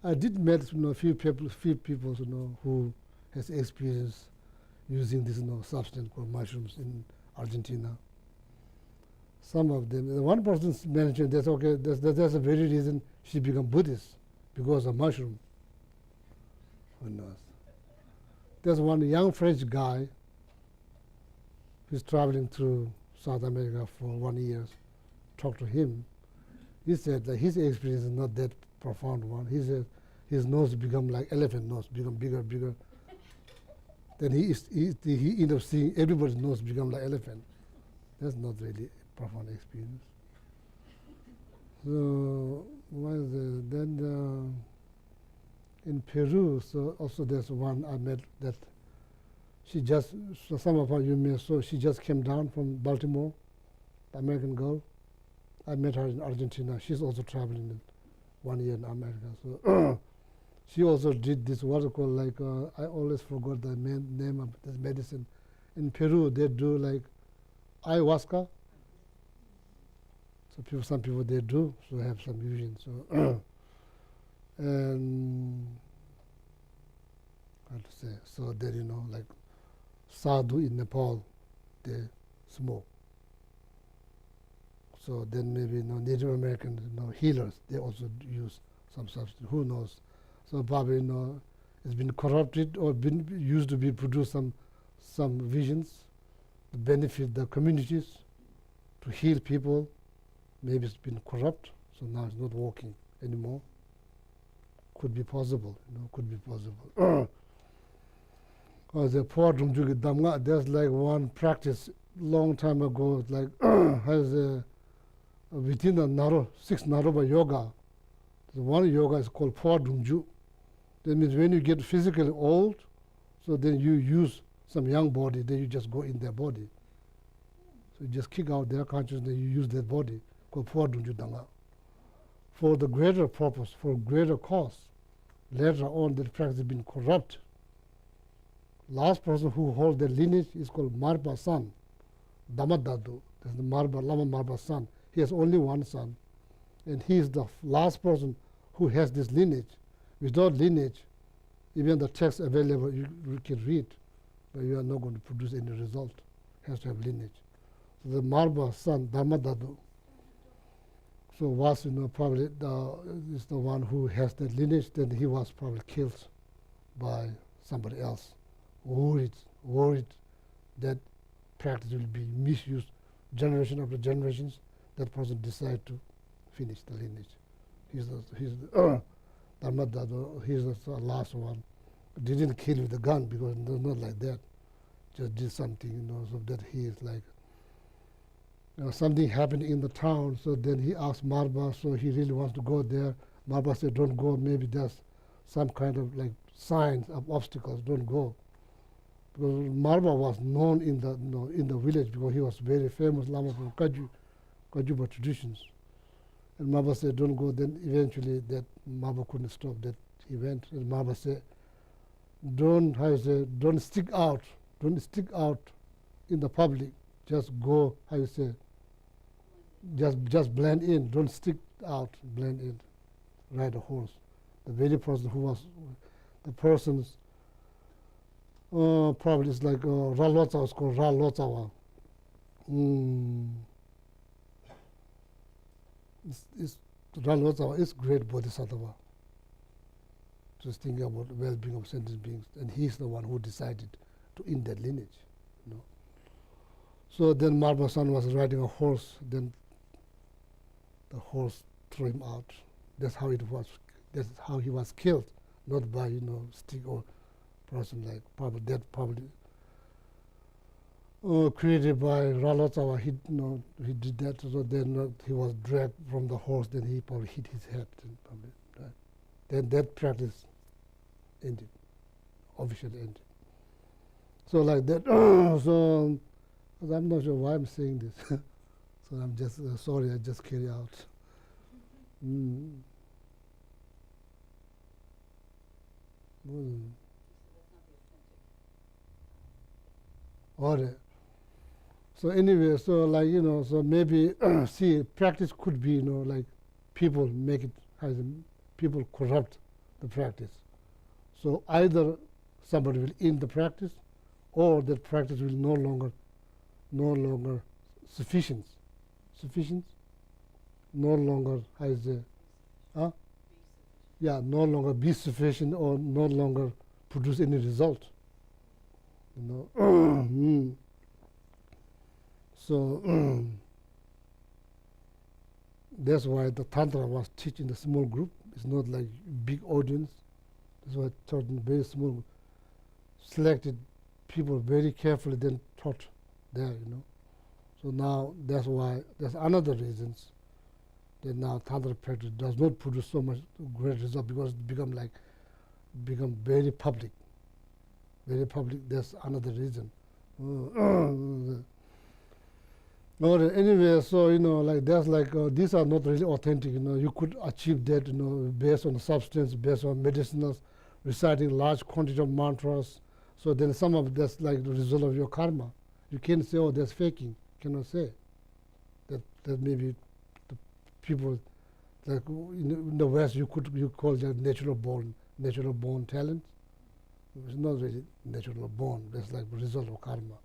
I did meet few people who has experience using this substance called mushrooms in Argentina. Some of them. One person mentioned that's okay. That's the very reason she became Buddhist, because of mushroom. Who knows? There's one young French guy who's traveling through South America for 1 year. Talked to him. He said that his experience is not that profound one. He said his nose become like elephant nose, become bigger. Then he ended up seeing everybody's nose become like elephant. That's not really a profound experience. So then in Peru, so also there's one I met that she just, so some of you may saw, she just came down from Baltimore, the American girl. I met her in Argentina. She's also traveling in 1 year in America. So she also did this, what is called, like, I always forgot the name of this medicine. In Peru, they do like ayahuasca. So some people they do, so have some vision. So and how to say? So then like sadhu in Nepal, they smoke. So then maybe Native American healers, they also use some substance. Who knows? So probably it's been corrupted or been used to be produce some visions to benefit the communities, to heal people. Maybe it's been corrupt, so now it's not working anymore. Could be possible, could be possible. The poor Damga, there's like one practice long time ago, like has within the 6 Naroba yoga, the one yoga is called Poor Dungju. That means when you get physically old, so then you use some young body, then you just go in their body. So you just kick out their consciousness, you use their body, called Poor Dungju Danga. For the greater purpose, for greater cause. Later on, that practice has been corrupt. Last person who holds the lineage is called Marpa's son, Damadadu. That's the Lama Marpa's son. He has only one son, and he is the last person who has this lineage. Without lineage, even the text available you can read, but you are not going to produce any result. It has to have lineage. So the Marpa's son, Damadadu, so was probably is the one who has that lineage. Then he was probably killed by somebody else, worried that practice will be misused, generation after generations. That person decided to finish the lineage. He's the Dharmadada. He's the last one. Didn't kill with a gun because it's not like that. Just did something, so that he is like. Something happened in the town, so then he asked Marba, so he really wants to go there. Marba said, don't go, maybe there's some kind of like signs of obstacles, don't go. Because Marba was known in the village because he was very famous Lama from Kajuba traditions. And Marba said, don't go, then eventually that Marba couldn't stop that he went. And Marba said, don't stick out in the public, just go, just blend in, don't stick out, blend in, ride a horse. The very person who was, the person's, probably it's like Ralotzawa, it's called Ralotzawa. Ralotzawa is great bodhisattva. Just thinking about the well-being of sentient beings, and he's the one who decided to end that lineage. You know. So then Marba-san was riding a horse, then the horse threw him out. That's how it was. That's how he was killed, not by stick or person like probably dead, probably created by Ralotawa. He did that. So then he was dragged from the horse. Then he probably hit his head and probably died. Then that practice ended, officially ended. So like that. So I'm not sure why I'm saying this. So I'm just sorry. I just carry out. All right. So anyway, so like so maybe see practice could be like people make it as people corrupt the practice. So either somebody will end the practice, or that practice will no longer sufficient, no longer has a no longer be sufficient or no longer produce any result. So that's why the Tantra was taught in a small group. It's not like big audience. That's why taught in very small, selected people very carefully, then taught there. So now that's why there's another reasons that now Tantra practice does not produce so much great result, because it become very public. Very public. That's another reason. Anyway, so like that's like these are not really authentic. You could achieve that based on substance, based on medicinals, reciting large quantity of mantras. So then some of that's like the result of your karma. You can't say, oh, that's faking. You cannot say that maybe the people like in the West you call that natural born talent. It's not really natural born. That's like the result of karma.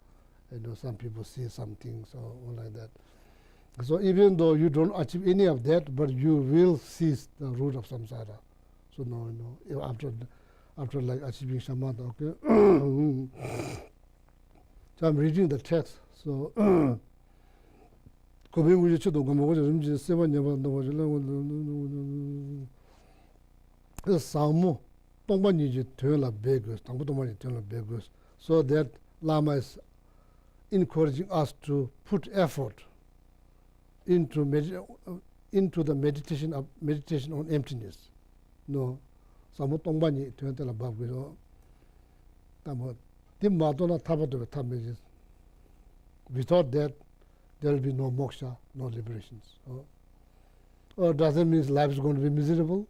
Some people see some things or like that. So even though you don't achieve any of that, but you will seize the root of samsara. So after like achieving shamatha, okay. So I'm reading the text. So so that Lama is encouraging us to put effort into the meditation on emptiness. No, samu tongbani tuyantela babgiso. Tamo timmadona tabato tamejes. Without that, there will be no moksha, no liberations. Or does it mean life is going to be miserable?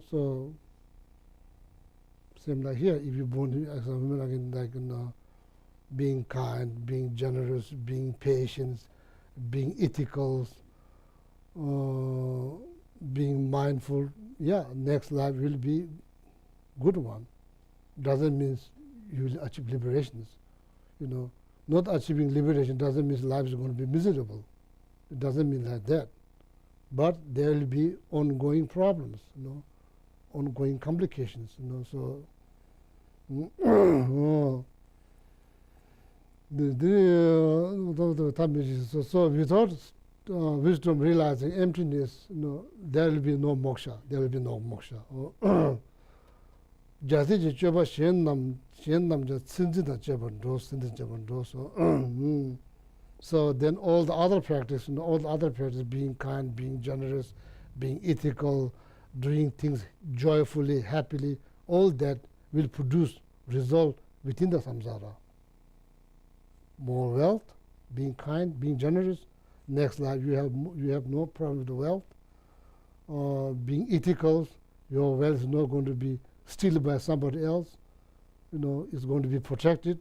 So same like here. If you born as a woman again, like being kind, being generous, being patient, being ethical, being mindful, next life will be good one. Doesn't mean you will achieve liberations. Not achieving liberation doesn't mean life is going to be miserable. It doesn't mean like that. But there will be ongoing problems, ongoing complications, so so without wisdom realizing emptiness, there will be no moksha. There will be no moksha. Jadi jeba shen nam ja tsinzi da jeba do tsinzi jeba do so then all the other practice, being kind, being generous, being ethical, doing things joyfully, happily, all that will produce result within the samsara. More wealth, being kind, being generous. Next life you have no problem with the wealth. Being ethical, your wealth is not going to be stolen by somebody else. It's going to be protected.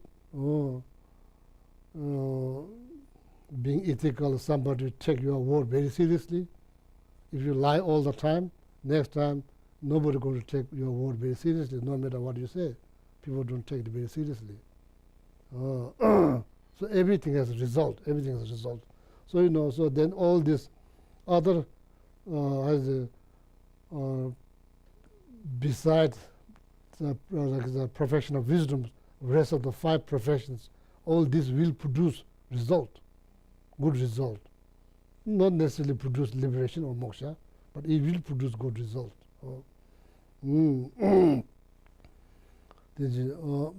Being ethical, somebody will take your word very seriously. If you lie all the time, next time nobody going to take your word very seriously, no matter what you say. People don't take it very seriously. So everything has a result. Everything has a result. So so then all this other besides the perfection of wisdom, rest of the 5 perfections, all this will produce result, good result. Not necessarily produce liberation or moksha, but it will produce good result.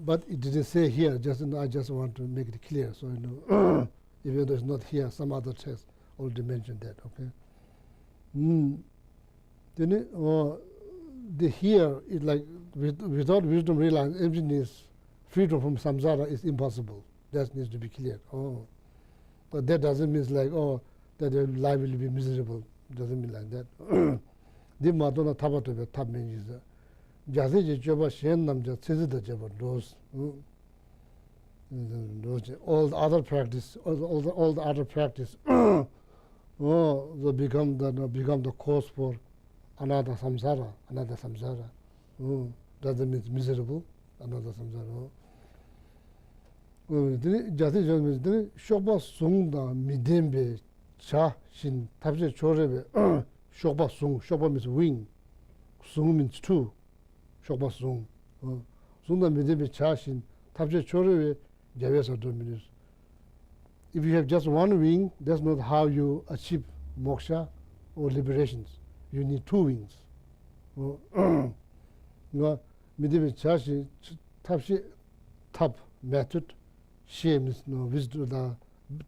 But it didn't say here, I just want to make it clear, so even though it's not here, some other text already mentioned that, okay? Then the here is like without wisdom realizing emptiness, freedom from samsara is impossible. That needs to be clear. But that doesn't mean like that your life will be miserable. Doesn't mean like that. The madonna tabato be tab means jazi joba shen namja tsizida joba those all the other practice, all the other practice, they become the cause for another samsara. Doesn't mean miserable. Another samsara. Jazi joba means shoba sungda midembe cha shin tabje chorebe shoba sung. Shoba means wing. Sung means two. Shoba sung. Sungda midembe cha shin tabje chorebe javesa dominus. If you have just one wing, that's not how you achieve moksha or liberations. You need 2 wings. Midembe cha shin tabje tab method. She means wisdom,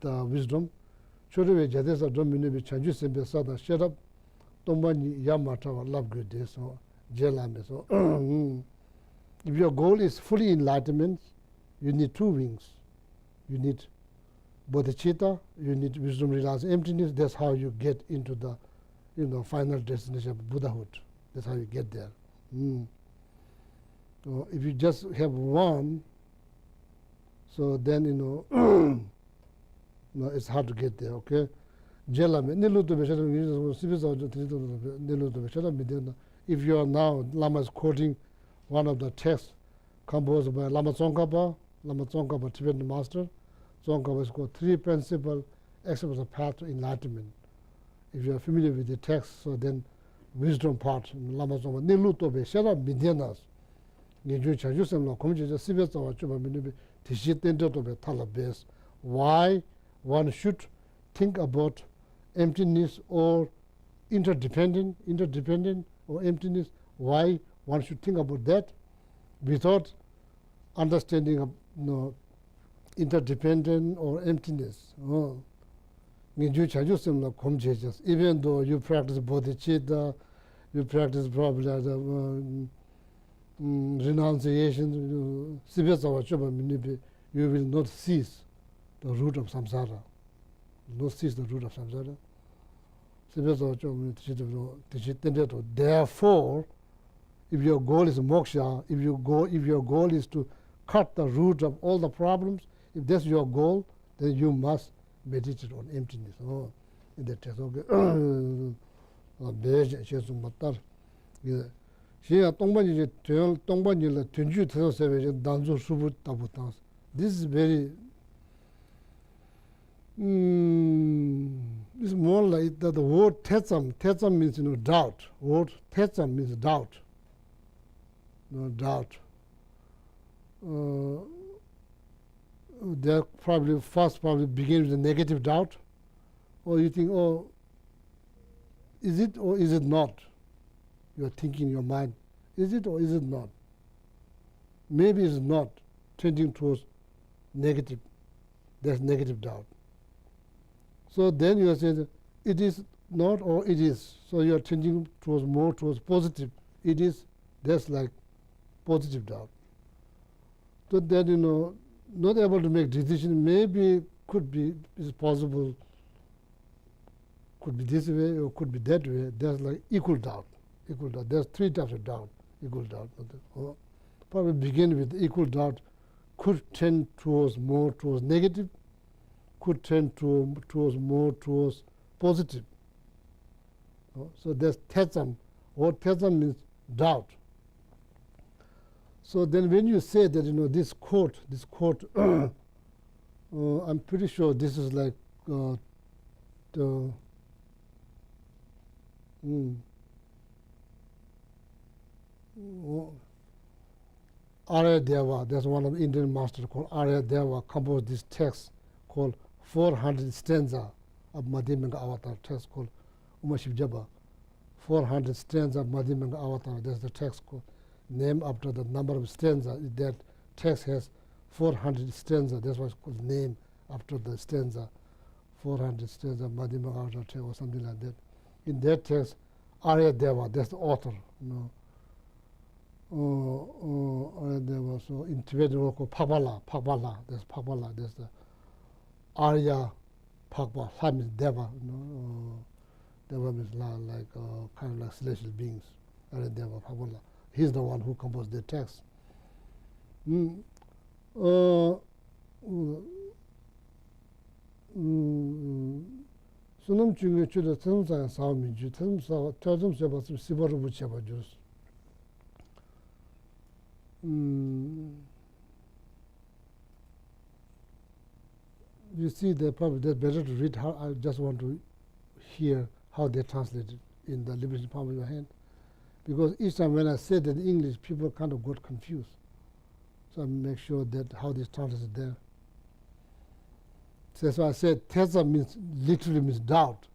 the wisdom. Chorebe jadesa domine be chanju sembe sada shut up. Tombani yamata love good day so jelame so. If your goal is fully enlightenment, you need 2 wings. You need bodhicitta, you need wisdom realizing emptiness. That's how you get into the final destination of Buddhahood. That's how you get there. So if you just have one, so then it's hard to get there, okay? If you are now, Lama is quoting one of the texts composed by Lama Tsongkhapa, Tibetan master. Tsongkhapa has got 3 principal aspects of path to enlightenment. If you are familiar with the text, so then wisdom part, Lama Tsongkhapa, Nilu Tobe, Shara Midyanas, Niju Chajusam, Komji, Sibetsawa Chuba Minubi, Tishitendo Tobe, Talabes. Why one should think about emptiness or interdependent or emptiness, why one should think about that without understanding of interdependent or emptiness. Even though you practice bodhicitta, you practice probably the renunciation, you will not cease the root of samsara. Therefore, if your goal is moksha, if your goal is to cut the root of all the problems, if that's your goal, then you must meditate on emptiness. In the text, okay. This is very. It's more like the word tetsam. Tetsam means doubt. Word tetsam means doubt. No doubt. They probably begin with a negative doubt, or you think, is it or is it not? You are thinking in your mind, is it or is it not? Maybe it's not, tending towards negative. There's negative doubt. So then you are saying, it is not or it is. So you are tending more towards positive. It is, that's like positive doubt. So then, not able to make decision, maybe is possible, could be this way or could be that way. There's like equal doubt. There's 3 types of doubt, equal doubt. Probably begin with equal doubt, could tend more towards negative, could tend more towards positive. So there's tetsam. What tetsam means doubt. So then when you say that, this quote, I'm pretty sure this is like Arya Deva, there's one of the Indian masters called Arya Deva, composed this text called 400 stanza of Madhyamanga Avatar, text called Umashib Jaba. 400 stanza of Madhyamanga Avatar, there's the text called, named after the number of stanza. That text has 400 stanza, that's why it's called name after the stanza. 400 stanza of Madhyamanga Avatar text or something like that. In that text, Arya Deva, that's the author, Arya Deva. So in Tibetan we call Pakpala, that's the Arya Pakpa, La means Deva, Deva means like kind of like celestial beings, Arya Deva, Pakpala. He's the one who composed the text. Sunam chunga chuda tsamsa sawa minju, tsamsa tazum seba sibaru bucheba jus. You see, they probably that's better to read. How I just want to hear how they translate it in the liberation palm of your hand, because each time when I said it in English, people kind of got confused. So I make sure that how this translated there. So that's why I said teza means literally means doubt.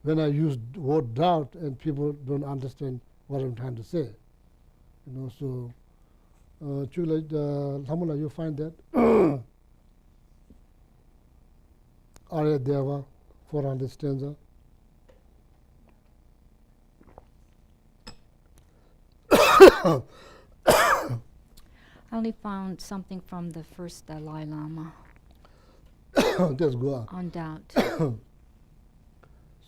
When I use the word doubt and people don't understand what I'm trying to say, So, Chula, Lamula, you find that Arya Deva, 400 stanza. I only found something from the first Dalai Lama Let's go on. on doubt.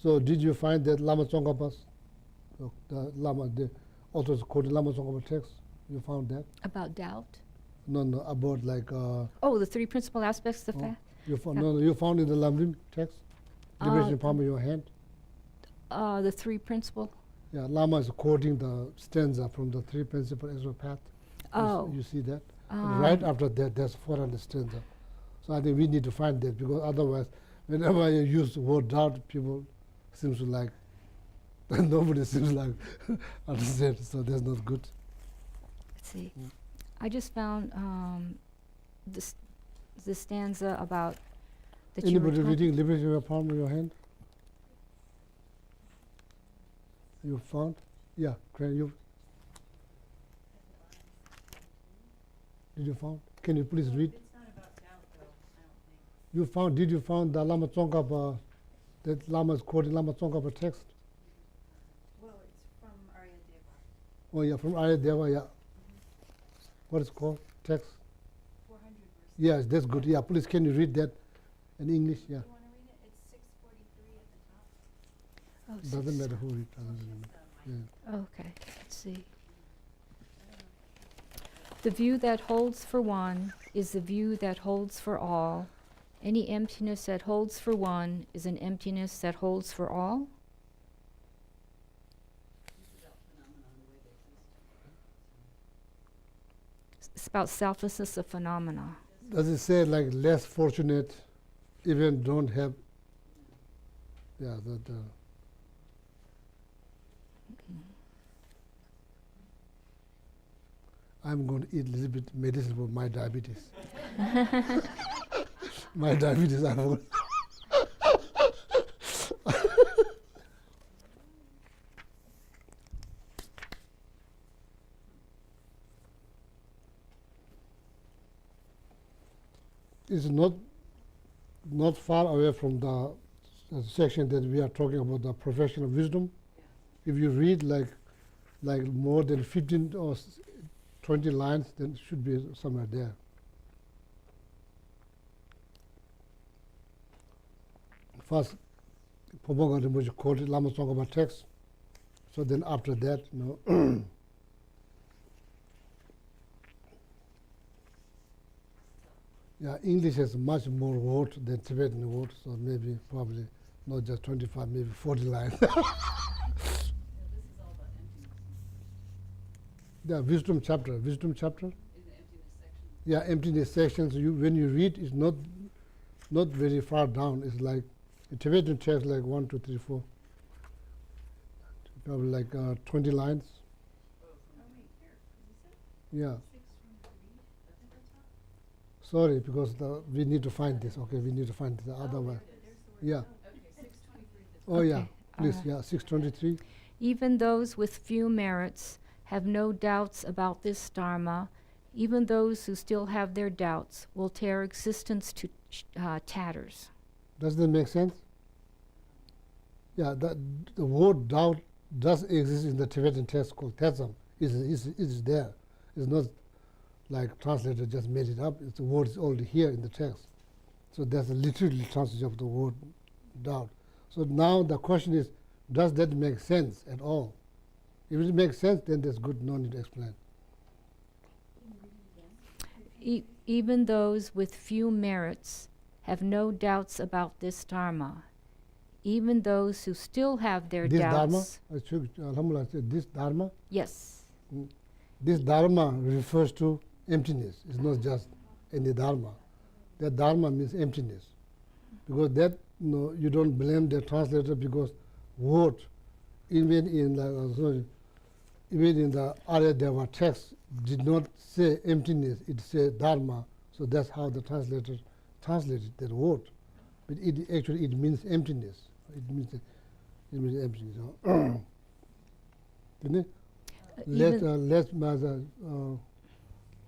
So did you find that Lama Tsongkhapa's, the Lama, the authors quoted Lama Tsongkhapa text? You found that? About doubt? No, about like. Oh, the three principal aspects of faith? You found you found in the Lamrim text, liberation palm of your hand. The three principal? Yeah, Lama is quoting the stanza from the three principal Ezra path. Oh. You see that? And right after that, there's 400 stanza. So I think we need to find that, because otherwise, whenever you use the word doubt, people seems to like, nobody seems like understand. So that's not good. Let's see. I just found this stanza about that you were Anybody talking- reading liberation of your palm of your hand? You found? Yeah, you. Did you found? Can you please read? It's not about doubt, though, I don't think. You found? Did you found the Lama Tsongkhapa? That Lama is quoting Lama Tsongkhapa text? Well, it's from Arya Deva. Oh yeah, from Arya Deva. Yeah. What is it called? Text. 400 verses. Yes, that's good. Yeah, please can you read that in English? Yeah. You want to read it? It's 643 at the top. Oh, Doesn't six- matter who read. Yeah. Okay, let's see. The view that holds for one is the view that holds for all. Any emptiness that holds for one is an emptiness that holds for all. It's about selflessness of phenomena. Does it say like less fortunate, even don't have? Yeah, that. I'm going to eat a little bit medicine for my diabetes. My diabetes, I will. It's not far away from the section that we are talking about, the profession of wisdom. If you read like more than 15 or 20 lines, then it should be somewhere there. First, Pomboga Rinpoche quoted Lama Tsongkhapa text. So then after that, yeah, English has much more words than Tibetan words, so maybe, probably not just 25, maybe 40 lines. Yeah, this is all about emptiness The wisdom chapter. in the emptiness section. Yeah, emptiness sections. When you read, it's not very far down. It's like a Tibetan text, like 1, 2, 3, 4. Probably like 20 lines. Oh, wait, here. Is this it? Yeah. 6 from 3? Sorry, because we need to find this. Okay, we need to find the other one. Yeah. Okay, 623 at the top. Oh yeah. Okay, Please. alright. Yeah. 623. Even those with few merits have no doubts about this Dharma. Even those who still have their doubts will tear existence to tatters. Does that make sense? Yeah. The word doubt does exist in the Tibetan text called Tetsam. Is there. It's not like translator just made it up. The word is already here in the text. So that's a literally translation of the word doubt. So now the question is, does that make sense at all? If it makes sense, then that's good, no need to explain. Even those with few merits have no doubts about this Dharma. Even those who still have their This doubts. Dharma, Alhamdulillah, this Dharma, Yes. this Dharma refers to emptiness. It's not just any Dharma. That Dharma means emptiness. Because that, you don't blame the translator because word, even in the Aryadeva text, did not say emptiness, it said Dharma. So that's how the translator translated that word. But it means emptiness. It means emptiness. Didn't it?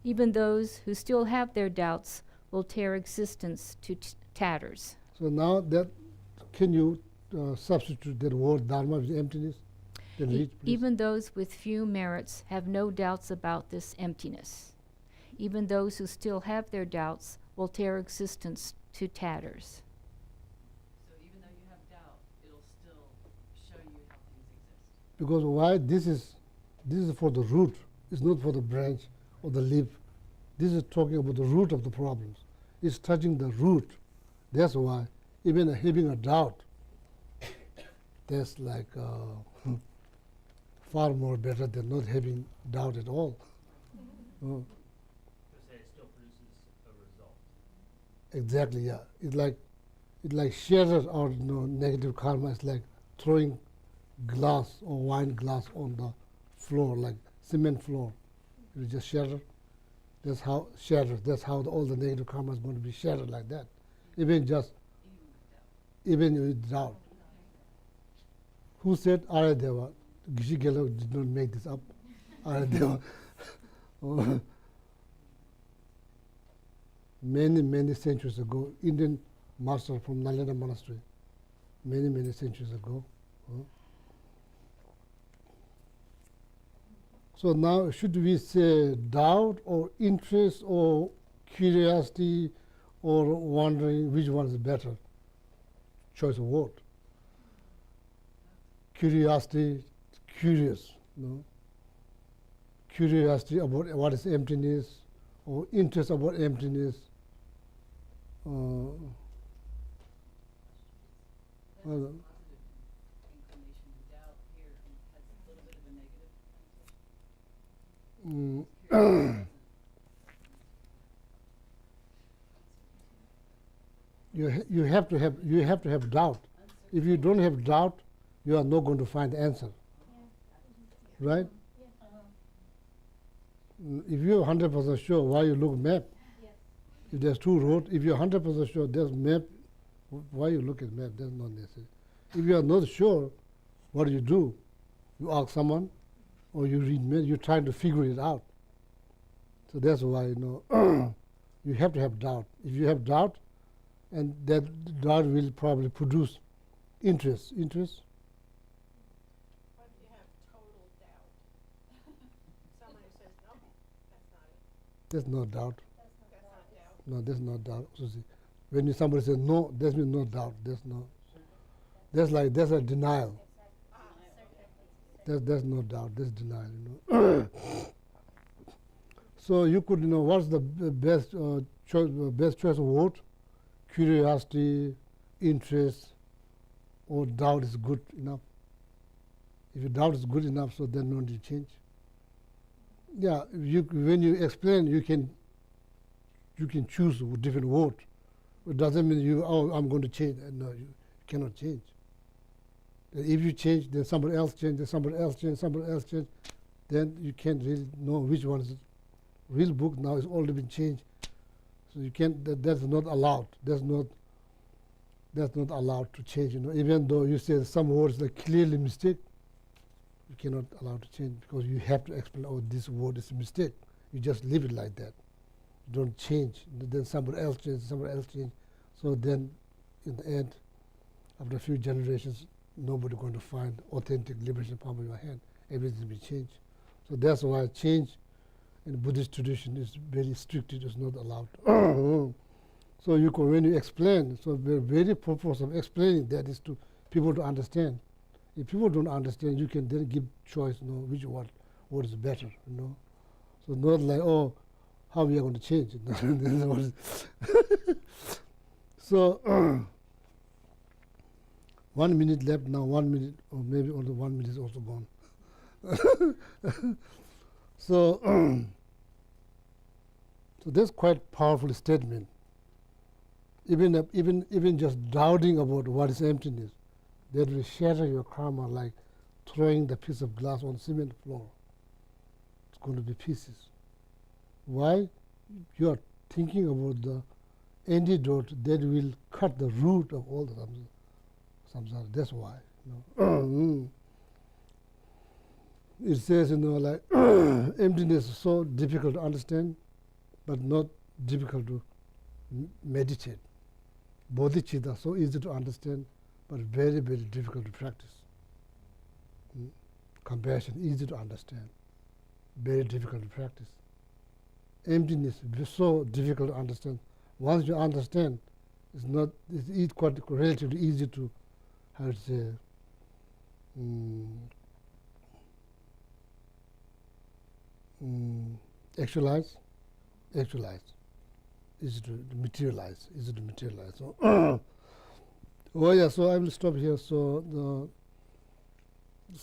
Even those who still have their doubts will tear existence to tatters. So now that, can you substitute that word Dharma with emptiness? Then read, please. Even those with few merits have no doubts about this emptiness. Even those who still have their doubts will tear existence to tatters. So even though you have doubt, it'll still show you how things exist. Because why? This is for the root. It's not for the branch or the leaf. This is talking about the root of the problems. It's touching the root. That's why even having a doubt, that's like far more better than not having doubt at all. To say it still produces a result. Exactly, yeah. It like shatters our negative karma. It's like throwing glass or wine glass on the floor, like cement floor. You just shatter. That's how all the negative karma is going to be shattered like that. Even with doubt. Who said Aryadeva? Geshe Gelek did not make this up. Aryadeva. Many centuries ago, Indian master from Nalanda monastery, many centuries ago. So now, should we say doubt or interest or curiosity or wondering, which one is better? Choice of word. Curiosity, curious, Curiosity about what is emptiness, or interest about emptiness. There's a Well, positive inclination to doubt here and has a little bit of a negative connotation. You have to have doubt. If you don't have doubt, you are not going to find the answer. Right? If you're 100% sure, why you look map? If there's two roads, if you're 100% sure there's map, why you look at map? That's not necessary. If you are not sure, what do? You ask someone, or you read map. You're trying to figure it out. So that's why you have to have doubt. If you have doubt, and that doubt will probably produce interest. What if you have total doubt? Someone who says, no, that's not it. There's no doubt. That's not doubt. No, there's no doubt. Susie. When somebody says no, there's no doubt. There's a denial. There's no doubt. There's denial. So you could what's the best choice of word? Curiosity, interest, or doubt is good enough. If your doubt is good enough, so then no need to change. Yeah, when you explain, you can choose a different word. It doesn't mean I'm going to change. No, you cannot change. If you change, then somebody else change, then somebody else change, then you can't really know which one is real book. Now it's already been changed So you can't. That's not allowed. That's not allowed to change. Even though you say some words are clearly mistake, you cannot allow to change because you have to explain. Oh, this word is a mistake. You just leave it like that. You don't change. Then somebody else change. Somebody else change. So then, in the end, after a few generations, nobody going to find authentic liberation palm in your hand. Everything will change. So that's why change in Buddhist tradition is very strict. It is not allowed. So you can, when you explain, so the very purpose of explaining that is to people to understand. If people don't understand, you can then give choice, which what is better, So not like, oh, how we are going to change it. So 1 minute left now, 1 minute, or maybe only 1 minute is also gone. So, so that's quite powerful statement. Even just doubting about what is emptiness, that will shatter your karma like throwing the piece of glass on cement floor. It's going to be pieces. Why? You are thinking about the antidote that will cut the root of all the samsara. That's why. It says, like emptiness is so difficult to understand, but not difficult to meditate. Bodhicitta so easy to understand, but very, very difficult to practice. Compassion easy to understand, very difficult to practice. Emptiness is so difficult to understand. Once you understand, it's quite relatively easy to, how to say, actualize, easy to materialize. So, so I will stop here. So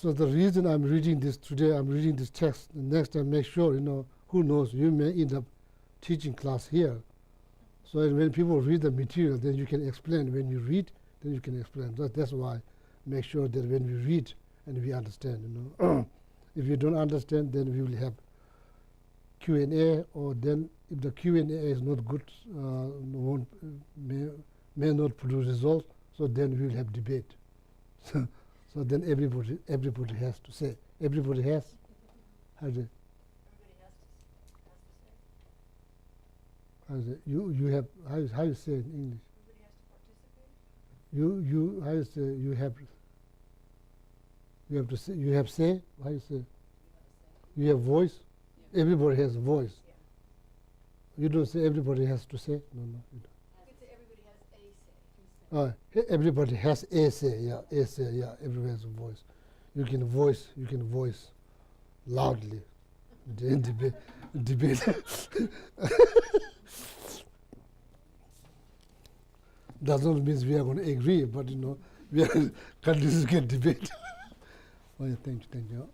the reason I'm reading this today, I'm reading this text. The next time, make sure, who knows, you may end up teaching class here. So when people read the material, then you can explain. When you read, then you can explain. That's why make sure that when we read and we understand, If you don't understand, then we will have Q&A, or then if the Q&A is not good, may not produce results, so then we will have debate. So then everybody has to say. Everybody has. How do you have how you say in English? Everybody has to participate? You how you say you have to say, you have say, how you say? You have voice. Everybody has a voice. You don't say everybody has to say. No, you don't. You could say everybody has a say. Everybody has a say. Yeah, a say. Yeah, everybody has a voice. You can voice loudly. In debate. Does not mean we are going to agree, but we are continuing debate. Oh, thank you.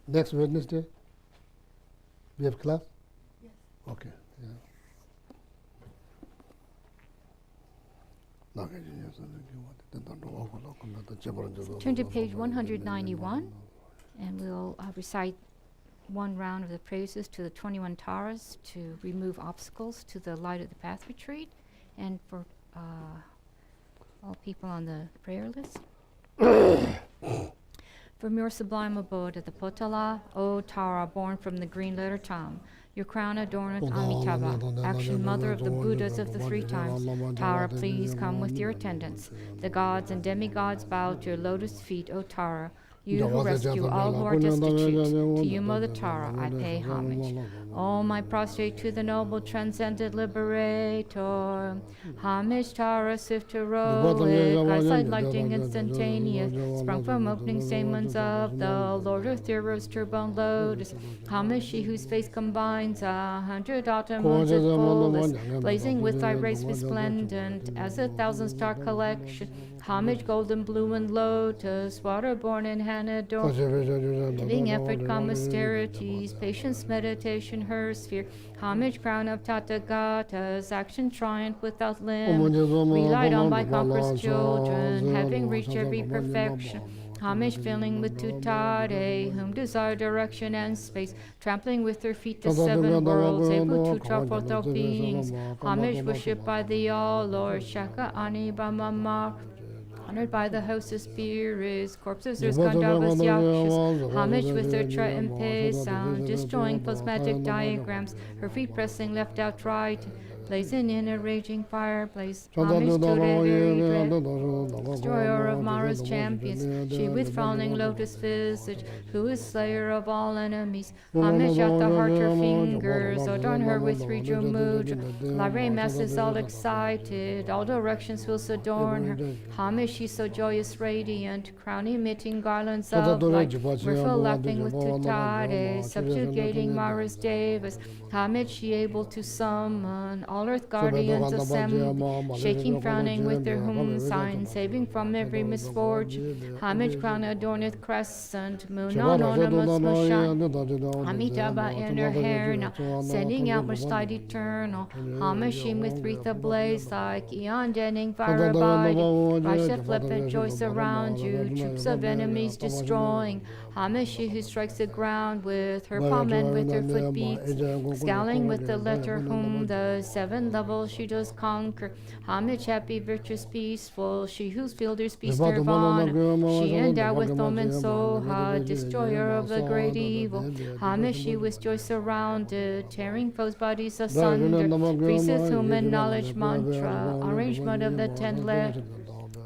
Next Wednesday, we have class? Yes. Okay, Turn to page 191, and we'll recite one round of the praises to the 21 Taras to remove obstacles to the Light of the Path retreat, and for all people on the prayer list. From your sublime abode at the Potala, O Tara, born from the green letter Tam, your crown adorneth Amitabha, action mother of the Buddhas of the three times. Tara, please come with your attendants. The gods and demigods bow to your lotus feet, O Tara. You who rescue all who are destitute, to you, Mother Tara, I pay homage. All my prostrate to the noble transcendent liberator. Homage Tara, swift heroic, Christ-like lighting instantaneous, sprung from opening stamens of the Lord of Theros, turbone lotus. Homage she whose face combines 100 autumn moons at fullest, blazing with thy rays resplendent as a 1,000-star collection. Homage golden blue and lotus, water-born and Hanador, living effort, calm austerities, patience, meditation, her sphere. Homage crown of Tathagatas, action triumph without limit, relied on by conquerors children, having reached every perfection. Hamish filling with tutare, whom desire direction and space, trampling with their feet the seven worlds, able to travel all beings. Hamish worshipped by the all Lord, Shaka Ani Bamama. Honored by the host of spirits, corpses, there's Gandharvas, Yakshas, homage with their triumphant sound, destroying plasmatic diagrams, her feet pressing left out right, blazing in a raging fireplace, homage to the very dread, destroyer of Mara's champions, she with frowning lotus visage, who is slayer of all enemies, homage at the heart her fingers, adorn her with three mudra, Lyre masses all excited, all directions will adorn her, homage she's so joyous, radiant, crown emitting garlands of light, wherefore laughing with tutare, subjugating Mara's devas, homage she able to summon, all earth guardians assemble, shaking, frowning with their home sign, saving from every misfortune, homage crown adorneth crescent, moon on ornaments must shine, Amitabha in her hair now, sending out much light eternal, homage she with wreath ablaze like eon denning fire abiding, rise flippant joys around you, troops of enemies destroying, homage she who strikes the ground with her palm and with her foot beats, scowling with the letter whom the seven levels she does conquer, homage happy, virtuous, peaceful, she whose fielders speaks nirvana, she endowed with Om and Soha, destroyer of the great evil, homage she with joy surrounded, tearing foes' bodies asunder, freezeth human knowledge mantra, arrangement of the 10 letters,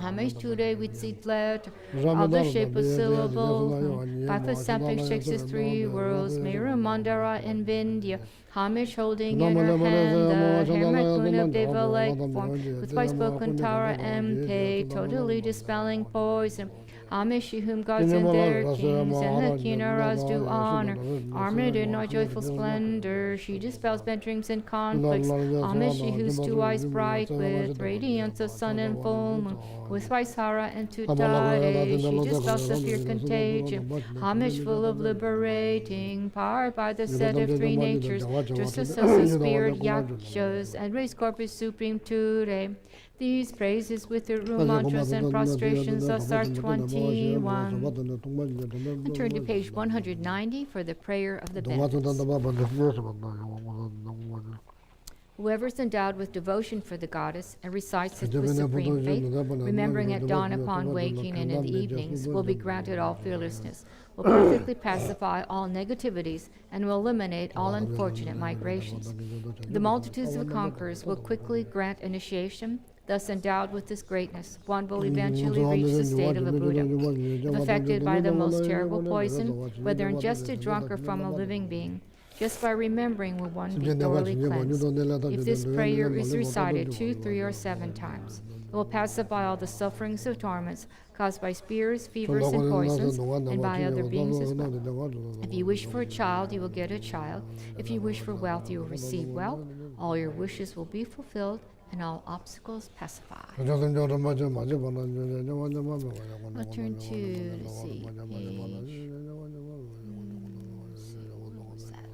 homage today with seed letter, of the shape of syllable, Patha Sampik shakes his 3 worlds, Mera Mandara and Vindhya, homage holding in her hand the hermit moon of Deva lake form, with white spoken Tara MP, totally dispelling poison. Homage she whom gods and their kings and the Kinnaras do honor, armored in our joyful splendor, she dispels bad dreams and conflicts. Homage she whose 2 eyes bright with radiance of sun and full moon, with Vaisara and Tutare, she dispels the fear contagion. Homage full of liberating, powered by the set of 3 natures, just as the spirit yakshas and race corpus supreme today. These praises with the room mantras and prostrations thus are 21. And turn to page 190 for the prayer of the benefits. Whoever is endowed with devotion for the goddess and recites it with supreme faith, remembering at dawn upon waking and in the evenings, will be granted all fearlessness, will perfectly pacify all negativities, and will eliminate all unfortunate migrations. The multitudes of conquerors will quickly grant initiation. Thus endowed with this greatness, one will eventually reach the state of a Buddha. If affected by the most terrible poison, whether ingested, drunk, or from a living being, just by remembering will one be thoroughly cleansed. If this prayer is recited 2, 3, or 7 times, it will pacify all the sufferings of torments caused by spears, fevers, and poisons, and by other beings as well. If you wish for a child, you will get a child. If you wish for wealth, you will receive wealth. All your wishes will be fulfilled, and all obstacles pacified. I'll turn to, let's see, page, what was that?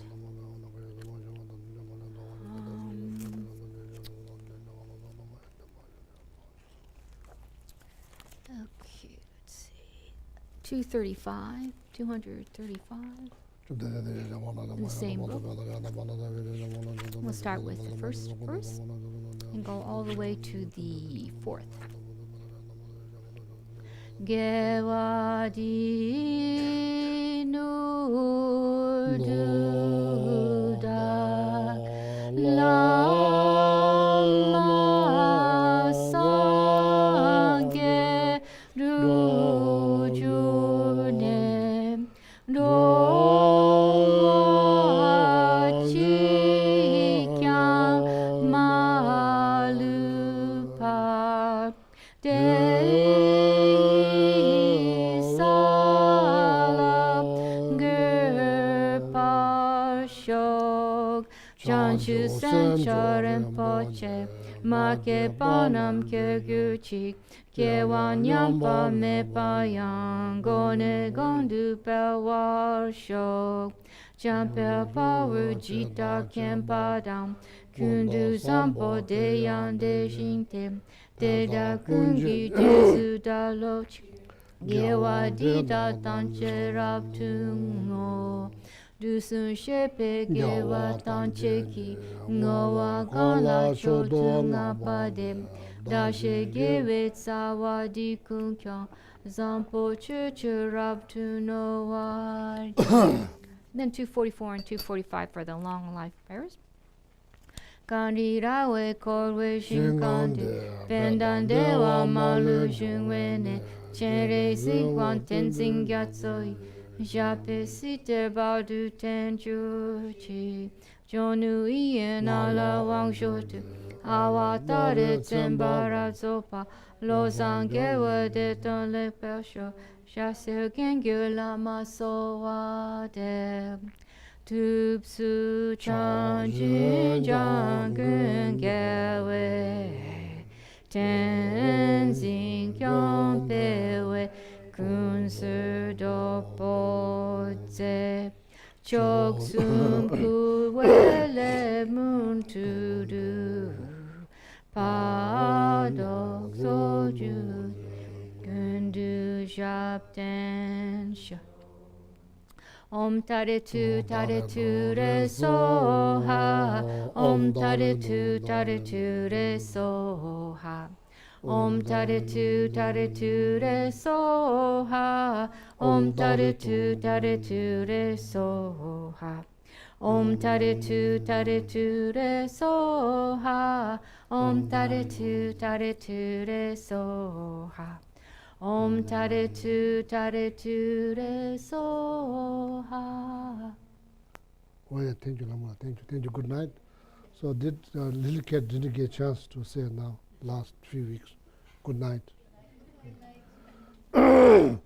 Okay, let's see, 235, 235. In the same book. We'll start with the first verse and go all the way to the 4th. Gewadi Nududa Lama Sange Rujune Janchu Sancharan Poche, Make Panam Kyoguchi, Kewanyam Pa Me Payang, Gone Gondu Pelwar Shok, Jampel Power Jita Kempadam, Kundu Zampo Deyan De Jinte, Deda Kungi Jesu Daloch. Gewa di da tanche rab tu ngo. Du sun shepe gewa tanche ki. Ngowa gala cho tu nga pa de. Da she gewe tsawa di kun kyang. Zampo chu rab tu no wa. Then 244 and 245 for the long life prayers. Kandira we korwe shinkande, pendan dewa malu shingwene, chere sikwan tenzing yatsoi, jape site badu tenjuchi, jonu ien ala wang shotu, awatare tembara zopa, lozangewa de ton le persho, shase gengyo lama sowa de. Tupsu chanjin jangun gawe tenzin kyong pewe kunsu dopo tse chok sun kuwele mun tudu padok soju gundu japten sha. Om tare tu re so ha. Om tare tu re so ha. Om tare tu re so ha. Om tare tu re so ha. Om tare tu re so ha. Om tare tu re so ha. Om tare tu re so ha. Oh yeah, thank you, Lama. Thank you. Good night. So little cat didn't get a chance to say now, last 3 weeks. Good night. Good night.